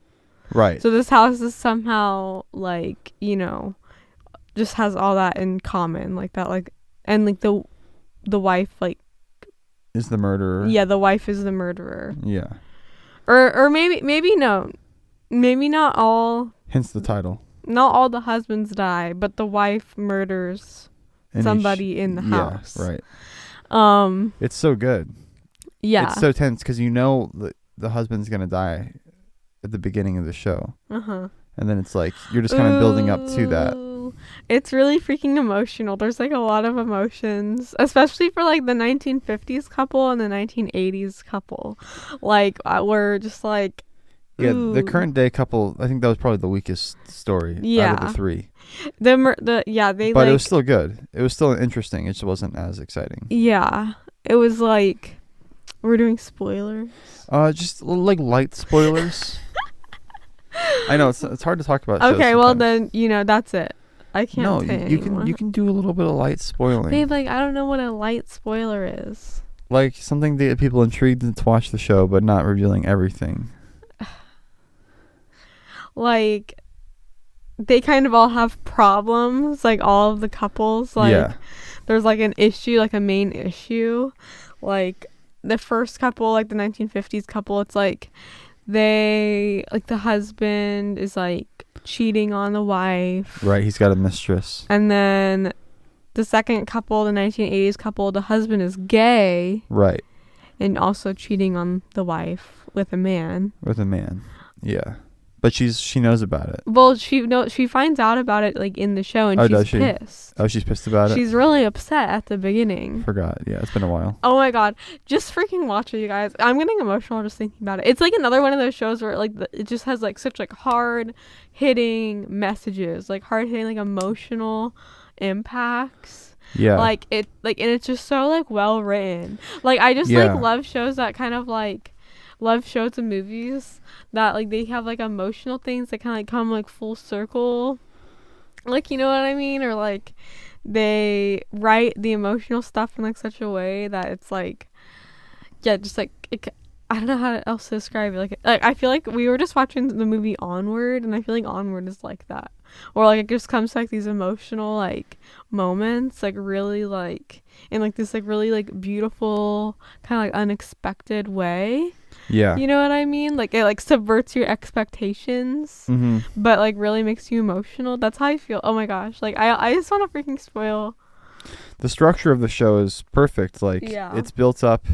Right. So this house is somehow like, you know, just has all that in common, like that, like, and like the wife like is the murderer. Yeah, the wife is the murderer. Yeah. Or maybe no. Maybe not all. Hence the title. Not all the husbands die, but the wife murders somebody in the house. Yeah, right. It's so good. Yeah. It's so tense because you know the husband's going to die at the beginning of the show. Uh-huh. And then it's like you're just kind of building up to that. It's really freaking emotional. There's like a lot of emotions, especially for like the 1950s couple and the 1980s couple. Like we're just like, yeah, ooh. The current day couple, I think that was probably the weakest story out of the 3. They but like, it was still good. It was still interesting. It just wasn't as exciting. Yeah, it was like, we're doing spoilers. Just like light spoilers. I know it's hard to talk about. Okay, well then that's it. I can't. No, say you can do a little bit of light spoiling. Babe, like I don't know what a light spoiler is. Like something to get people intrigued to watch the show, but not revealing everything. Like they kind of all have problems, like all of the couples. Like there's like an issue, like a main issue. Like the first couple, like the 1950s couple, it's like the husband is like cheating on the wife. Right, he's got a mistress. And then the second couple, the 1980s couple, the husband is gay. Right. And also cheating on the wife with a man. Yeah. But she knows about it. Well, she finds out about it like in the show, and she's pissed. Oh, she's pissed about it? She's really upset at the beginning. Forgot. Yeah, it's been a while. Oh my god. Just freaking watch it, you guys. I'm getting emotional just thinking about it. It's like another one of those shows where like it just has like such like hard hitting messages, like hard hitting like emotional impacts. Yeah. Like it like, and it's just so like well written. Like I just like love shows that kind of like love shows and movies that like they have like emotional things that kind of like come like full circle, like, you know what I mean, or like they write the emotional stuff in like such a way that it's like, yeah, just like I don't know how else to describe it. Like I feel like we were just watching the movie Onward, and I feel like Onward is like that, or like it just comes to like these emotional like moments, like really like in like this like really like beautiful kind of like unexpected way. Yeah. You know what I mean? Like it like subverts your expectations, but like really makes you emotional. That's how I feel. Oh my gosh. Like I just want to freaking spoil. The structure of the show is perfect. Like it's built up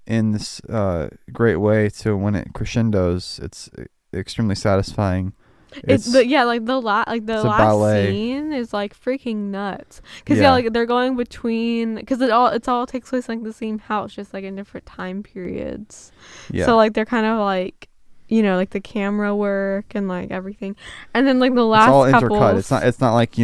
in this great way to when it crescendos, it's extremely satisfying. It's the last it's a ballet. scene is like freaking nuts. Cause Yeah. like they're going between, cause it all takes place like the same house, just like in different time periods. Yeah. So like they're kind of like, like the camera work and like everything, and then like the It's all last intercut. It's not like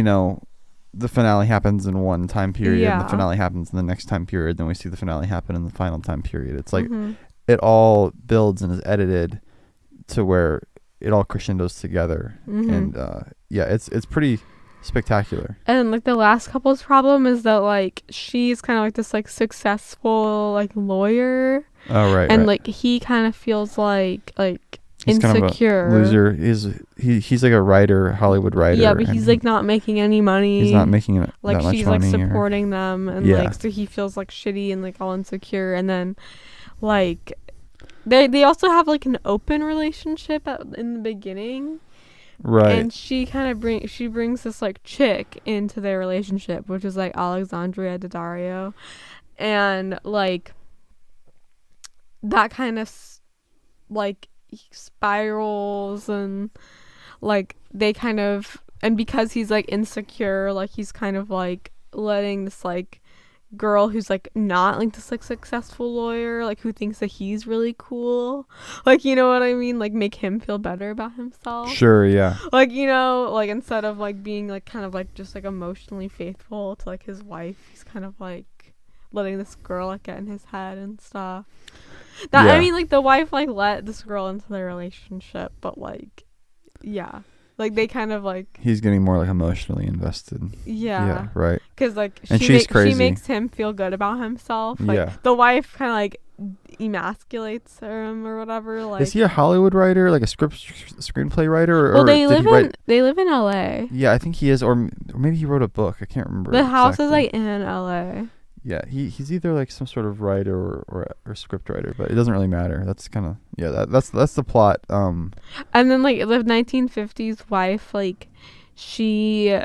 the finale happens in one time period and the Yeah. finale happens in the next time period. Then we see the finale happen in the final time period. It's like Mhm. it all builds and is edited to where it all crescendos together. Mhm. And it's pretty spectacular. And like the last couple's problem is that like she's kind of like this like successful like lawyer, Oh right. and right. like he kind of feels like He's insecure. kind of a loser. He's like a writer, Hollywood writer. Yeah, but and he's like not making any money. he's not making it like that much she's like money. supporting them, and Yeah. like so he feels like shitty and like all insecure. And then like they also have like an open relationship in the beginning. Right. And she kind of brings this like chick into their relationship, which is like Alexandria Daddario, and like that kind of like spirals, and like they kind of, and because he's like insecure, like he's kind of like letting this like girl who's like not like this like successful lawyer, like who thinks that he's really cool, like you know what I mean, like make him feel better about himself. Sure. Yeah. Like like instead of like being like kind of like just like emotionally faithful to like his wife, he's kind of like letting this girl like get in his head and stuff. I Yeah. mean, like the wife like let this girl into their relationship, but like like they kind of like He's getting more like emotionally invested. Yeah. Right. because like And she's crazy. she makes him feel good about himself. Like Yeah. the wife kind of like emasculates him or whatever. Like, Is he a Hollywood writer, like a screenplay writer? well, or they did live in LA. Yeah, I think he is, or maybe he wrote a book. I can't remember. The house is exactly. like in LA. Yeah, he's either like some sort of writer or script writer, but it doesn't really matter. That's kind of that's the plot. And then like the 1950s wife, like she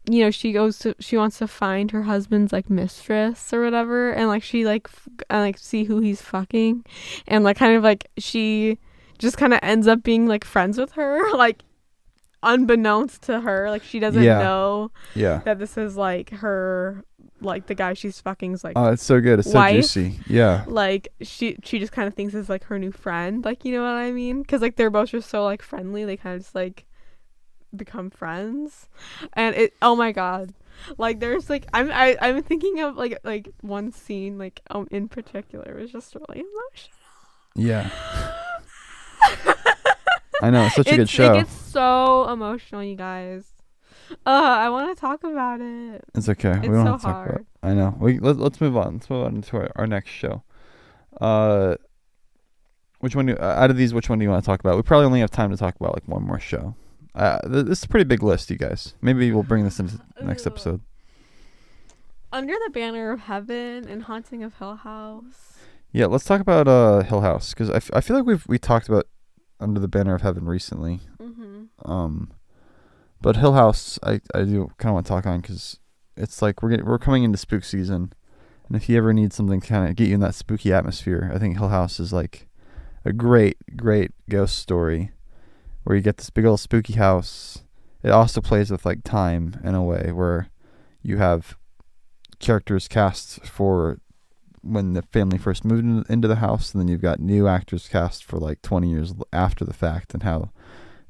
she wants to find her husband's like mistress or whatever, and like she like and like see who he's fucking, and like kind of like she just kind of ends up being like friends with her, like unbeknownst to her, like she doesn't know that this is like her, like the guy she's fucking's like, oh, it's so good, it's so wife. juicy. Yeah, like she just kind of thinks it's like her new friend, like you know what I mean, because like they're both just so like friendly, they kind of just like become friends. And it, oh my god, like there's like I'm thinking of like one scene like in particular was just really emotional. yeah. I know, it's such a good show. It gets so emotional, you guys. I want to talk about it. It's okay. It's We don't so have to talk about hard. it. I know. Let's move on. Let's move on to our next show. Which one out of these? Which one do you want to talk about? We probably only have time to talk about like one more show. This is a pretty big list, you guys. Maybe we'll bring this into the next episode. Under the Banner of Heaven and Haunting of Hill House. Yeah, let's talk about Hill House, because I feel like we talked about Under the Banner of Heaven recently. Mm-hmm. But Hill House, I do kind of want to talk on, because it's like we're coming into spook season, and if you ever need something to kind of get you in that spooky atmosphere, I think Hill House is like a great ghost story, where you get this big old spooky house. It also plays with like time in a way, where you have characters cast for when the family first moved into the house, and then you've got new actors cast for like 20 years after the fact, and how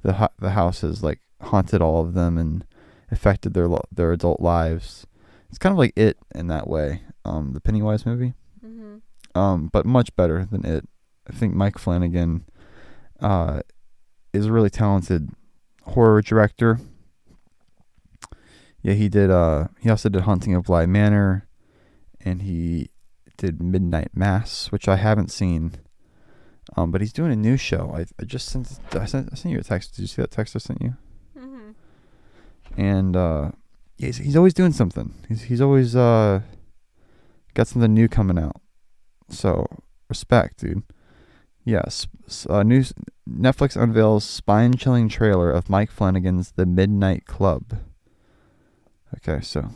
the house has like haunted all of them and affected their adult lives. It's kind of like It in that way, the Pennywise movie. Mm-hmm. But much better than It. I think Mike Flanagan is a really talented horror director. Yeah, he also did Haunting of Bly Manor, and he did Midnight Mass, which I haven't seen. But he's doing a new show. I just sent you a text. Did you see that text I sent you? Mm-hmm. And he's always doing something. He's always got something new coming out. So respect, dude. Yes. New Netflix unveils spine-chilling trailer of Mike Flanagan's The Midnight Club. Okay, so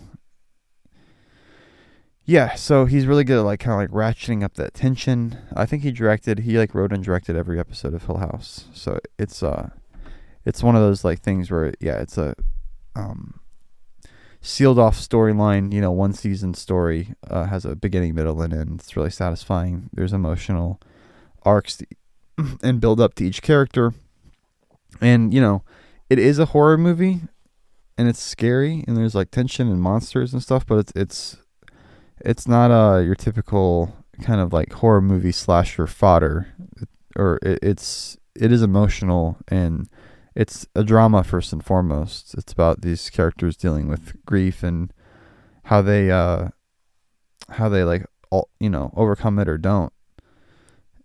yeah, so he's really good at like kind of like ratcheting up that tension. I think he wrote and directed every episode of Hill House. So it's it's one of those like things where it's a um sealed off storyline. One season story has a beginning, middle, and end. It's really satisfying. There's emotional arcs and build up to each character, and it is a horror movie, and it's scary, and there's like tension and monsters and stuff, but it's not your typical kind of like horror movie slasher fodder, or it is emotional, and it's a drama first and foremost. It's about these characters dealing with grief and how they like overcome it or don't.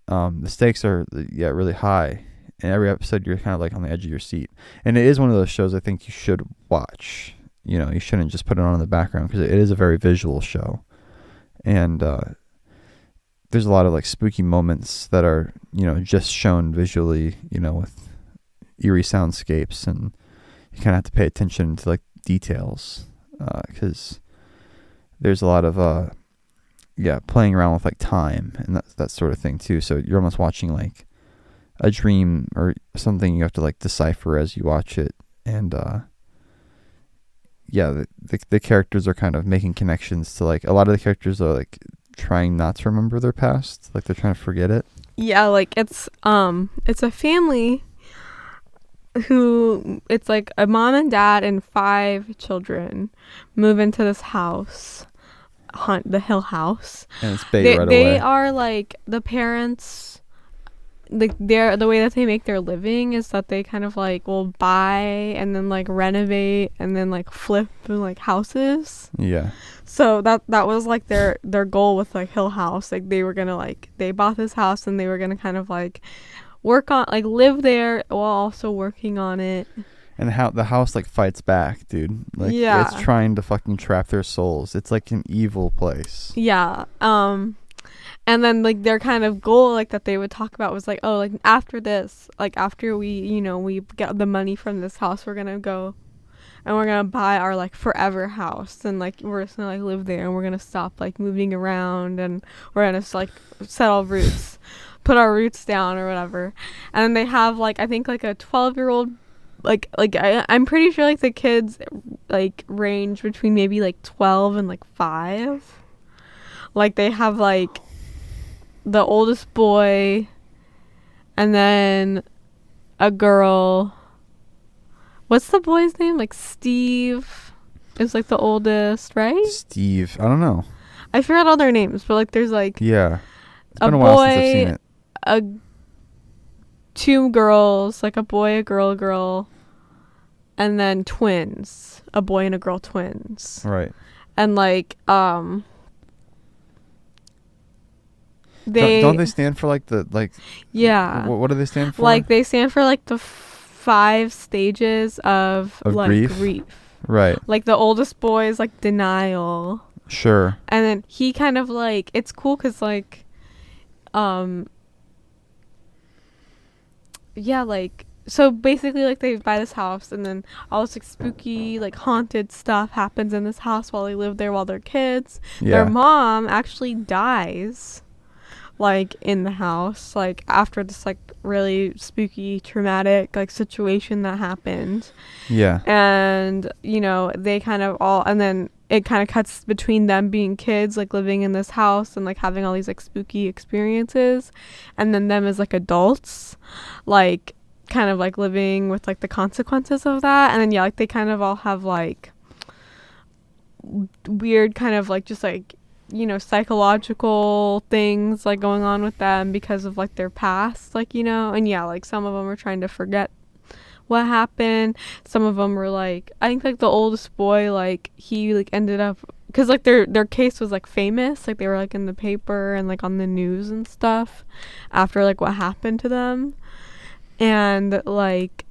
The stakes are really high, and every episode you're kind of like on the edge of your seat. And it is one of those shows I think you should watch. You shouldn't just put it on in the background, because it is a very visual show, and there's a lot of like spooky moments that are just shown visually, with eerie soundscapes, and you kind of have to pay attention to like details, because there's a lot of playing around with like time and that sort of thing too. So you're almost watching like a dream or something you have to like decipher as you watch it. And the characters are kind of making connections to like, a lot of the characters are like trying not to remember their past, like they're trying to forget it. Yeah, like it's a family who, it's like a mom and dad and 5 children move into this house, the Hill House, and it's big right away. They are like, the parents, like the way that they make their living is that they kind of like will buy and then like renovate and then like flip like houses. Yeah. So that was like their goal with like Hill House. Like they were gonna like, they bought this house and they were gonna kind of like work on, like live there while also working on it. And how the house like fights back, dude. Like it's trying to fucking trap their souls. It's like an evil place. Yeah. And then like their kind of goal like that they would talk about was like, oh, like after this, like after we we get the money from this house, we're gonna go and we're gonna buy our like forever house, and like we're just gonna like live there, and we're gonna stop like moving around, and we're gonna just like settle roots, put our roots down or whatever. And then they have like, I think like a 12-year-old, I'm pretty sure like the kids like range between maybe like 12 and like 5. Like they have like the oldest boy and then a girl. What's the boy's name? Like Steve is like the oldest, right? Steve, I don't know. I forgot all their names, but like there's like it's been a while since I've seen it. 2 girls, like a boy, a girl, and then twins, a boy and a girl, twins. Right. And like don't they stand for like the like? Yeah. What do they stand for? Like they stand for like the 5 stages of like grief. Right. Like the oldest boy is like denial. Sure. And then he kind of like, it's cool because like like, so basically like they buy this house, and then all this like spooky like haunted stuff happens in this house while they live there while they're kids. Their mom actually dies like in the house, like after this like really spooky traumatic like situation that happened. And they kind of all, and then it kind of cuts between them being kids like living in this house and like having all these like spooky experiences, and then them as like adults like kind of like living with like the consequences of that. And then like they kind of all have like weird kind of like just like psychological things like going on with them because of like their past, like and like some of them are trying to forget what happened. Some of them were like, I think like the oldest boy, like he like ended up, because like their case was like famous, like they were like in the paper and like on the news and stuff after like what happened to them. And like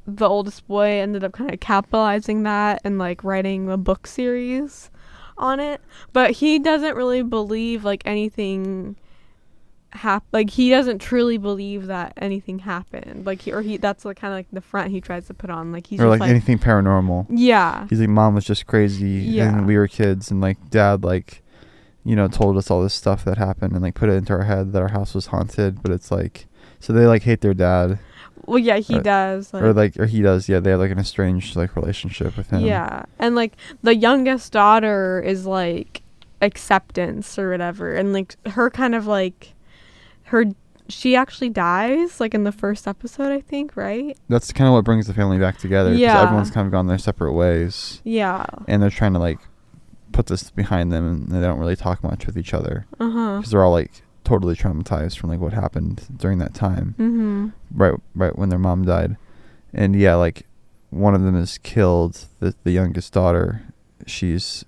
the oldest boy ended up kind of capitalizing that and like writing a book series on it, but he doesn't really believe like anything like he doesn't truly believe that anything happened, like he that's like kind of like the front he tries to put on, like he's or just like anything paranormal. He's like, mom was just crazy and we were kids, and like dad like told us all this stuff that happened and like put it into our head that our house was haunted. But it's like, so they like hate their dad. Well, yeah, he Or- does. or he does. Yeah, they have like an estranged like relationship with him. Yeah, and like the youngest daughter is like acceptance or whatever, and like her kind of like her she actually dies like in the first episode, I think, right? That's kind of what brings the family back together. 'Cause Yeah. everyone's kind of gone their separate ways, Yeah. and they're trying to like put this behind them, and they don't really talk much with each other because they're all like totally traumatized from like what happened during that time. Right when their mom died. And yeah, like one of them is killed. The youngest daughter, she's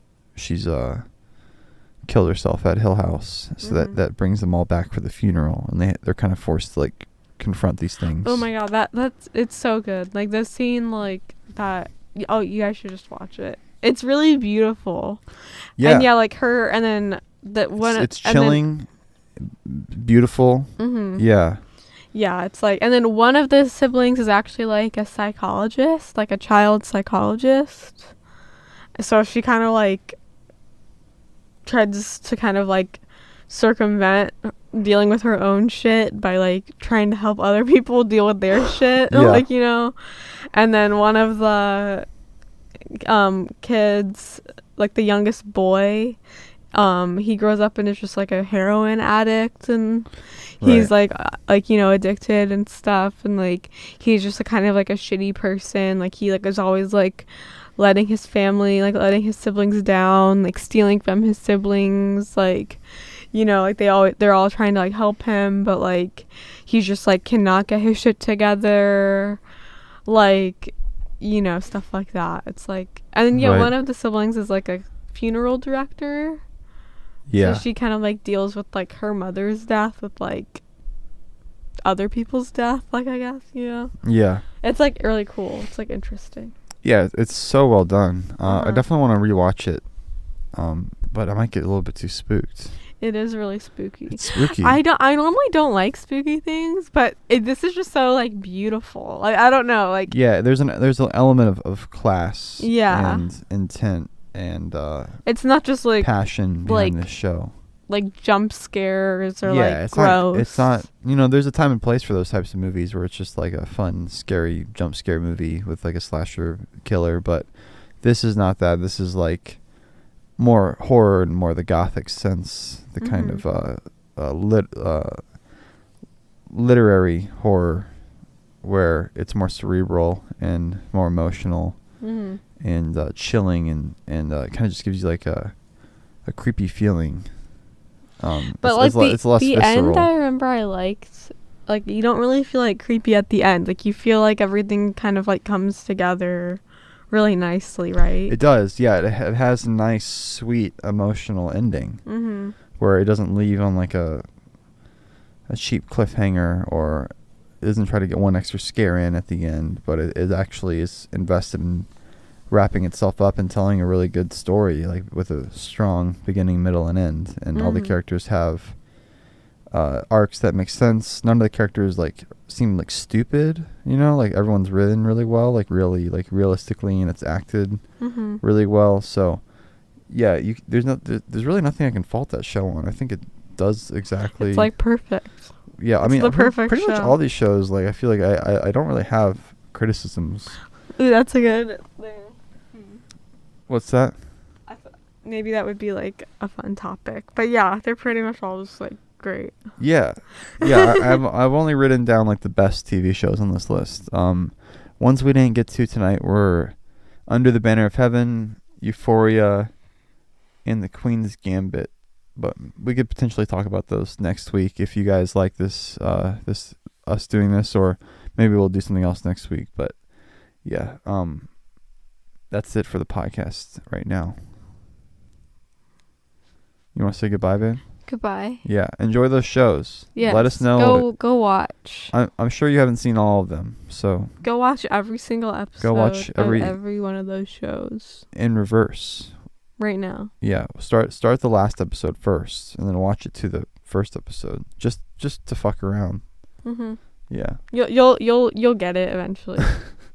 killed herself at Hill House. So that brings them all back for the funeral, and they're kind of forced to like confront these things. Oh my god, that's it's so good. Like the scene like that. Oh, you guys should just watch it. It's really beautiful. Yeah. And yeah, like her, and then the one. It's chilling, beautiful. Yeah. Yeah, it's like, and then one of the siblings is actually like a psychologist, like a child psychologist. So she kind of like tries to kind of like circumvent dealing with her own shit by like trying to help other people deal with their shit. Yeah. Like, you know. And then one of the kids, like the youngest boy, he grows up and is just like a heroin addict, and he's like you know, addicted and stuff, and like he's just a kind of like a shitty person. Like he like is always like letting his siblings down, like stealing from his siblings, like, you know, like they're all trying to like help him, but like he's just like cannot get his shit together, like, you know, stuff like that. It's like, and then yeah, one of the siblings is like a funeral director. Yeah. So she kind of like deals with like her mother's death with like other people's death, like, I guess, you know. Yeah. It's like really cool. It's like interesting. Yeah, it's so well done. I definitely want to rewatch it, but I might get a little bit too spooked. It is really spooky. It's spooky. I normally don't like spooky things, but this is just so like beautiful. Like, I don't know, like, yeah, there's an element of class, yeah, and intent, and it's not just like passion behind this show. Like jump scares or yeah, like it's gross. It's not, you know, there's a time and place for those types of movies where it's just like a fun, scary jump scare movie with like a slasher killer, but this is not that. This is like more horror and more the gothic sense, the kind of literary horror where it's more cerebral and more emotional and chilling and kind of just gives you like a creepy feeling. But like it's less the visceral. end, I remember I liked. Like, you don't really feel like creepy at the end. Like, you feel like everything kind of like comes together really nicely, right? It does, yeah. It has a nice, sweet, emotional ending where it doesn't leave on like a cheap cliffhanger, or it doesn't try to get one extra scare in at the end, but it actually is invested in wrapping itself up and telling a really good story, like with a strong beginning, middle, and end. And all the characters have arcs that make sense. None of the characters like seem like stupid, you know, like everyone's written really well, like really like realistically, and it's acted really well. So yeah, there's really nothing I can fault that show on. I think it does exactly. It's like perfect. Yeah, I it's mean, the perfect pretty much show. all these shows, like I feel like I don't really have criticisms. Ooh, that's a good thing. What's that? Maybe that would be like a fun topic, but yeah, they're pretty much all just like great. Yeah. I've only written down like the best TV shows on this list. Ones we didn't get to tonight were Under the Banner of Heaven, Euphoria, and The Queen's Gambit. But we could potentially talk about those next week if you guys like this us doing this, or maybe we'll do something else next week. But yeah, that's it for the podcast right now. You want to say goodbye, babe? Goodbye. Yeah, enjoy those shows. Yeah, let us know. Go watch. I'm sure you haven't seen all of them, so go watch every single episode. Go watch every one of those shows in reverse right now. Yeah, start the last episode first, and then watch it to the first episode, just to fuck around. Yeah. You'll get it eventually.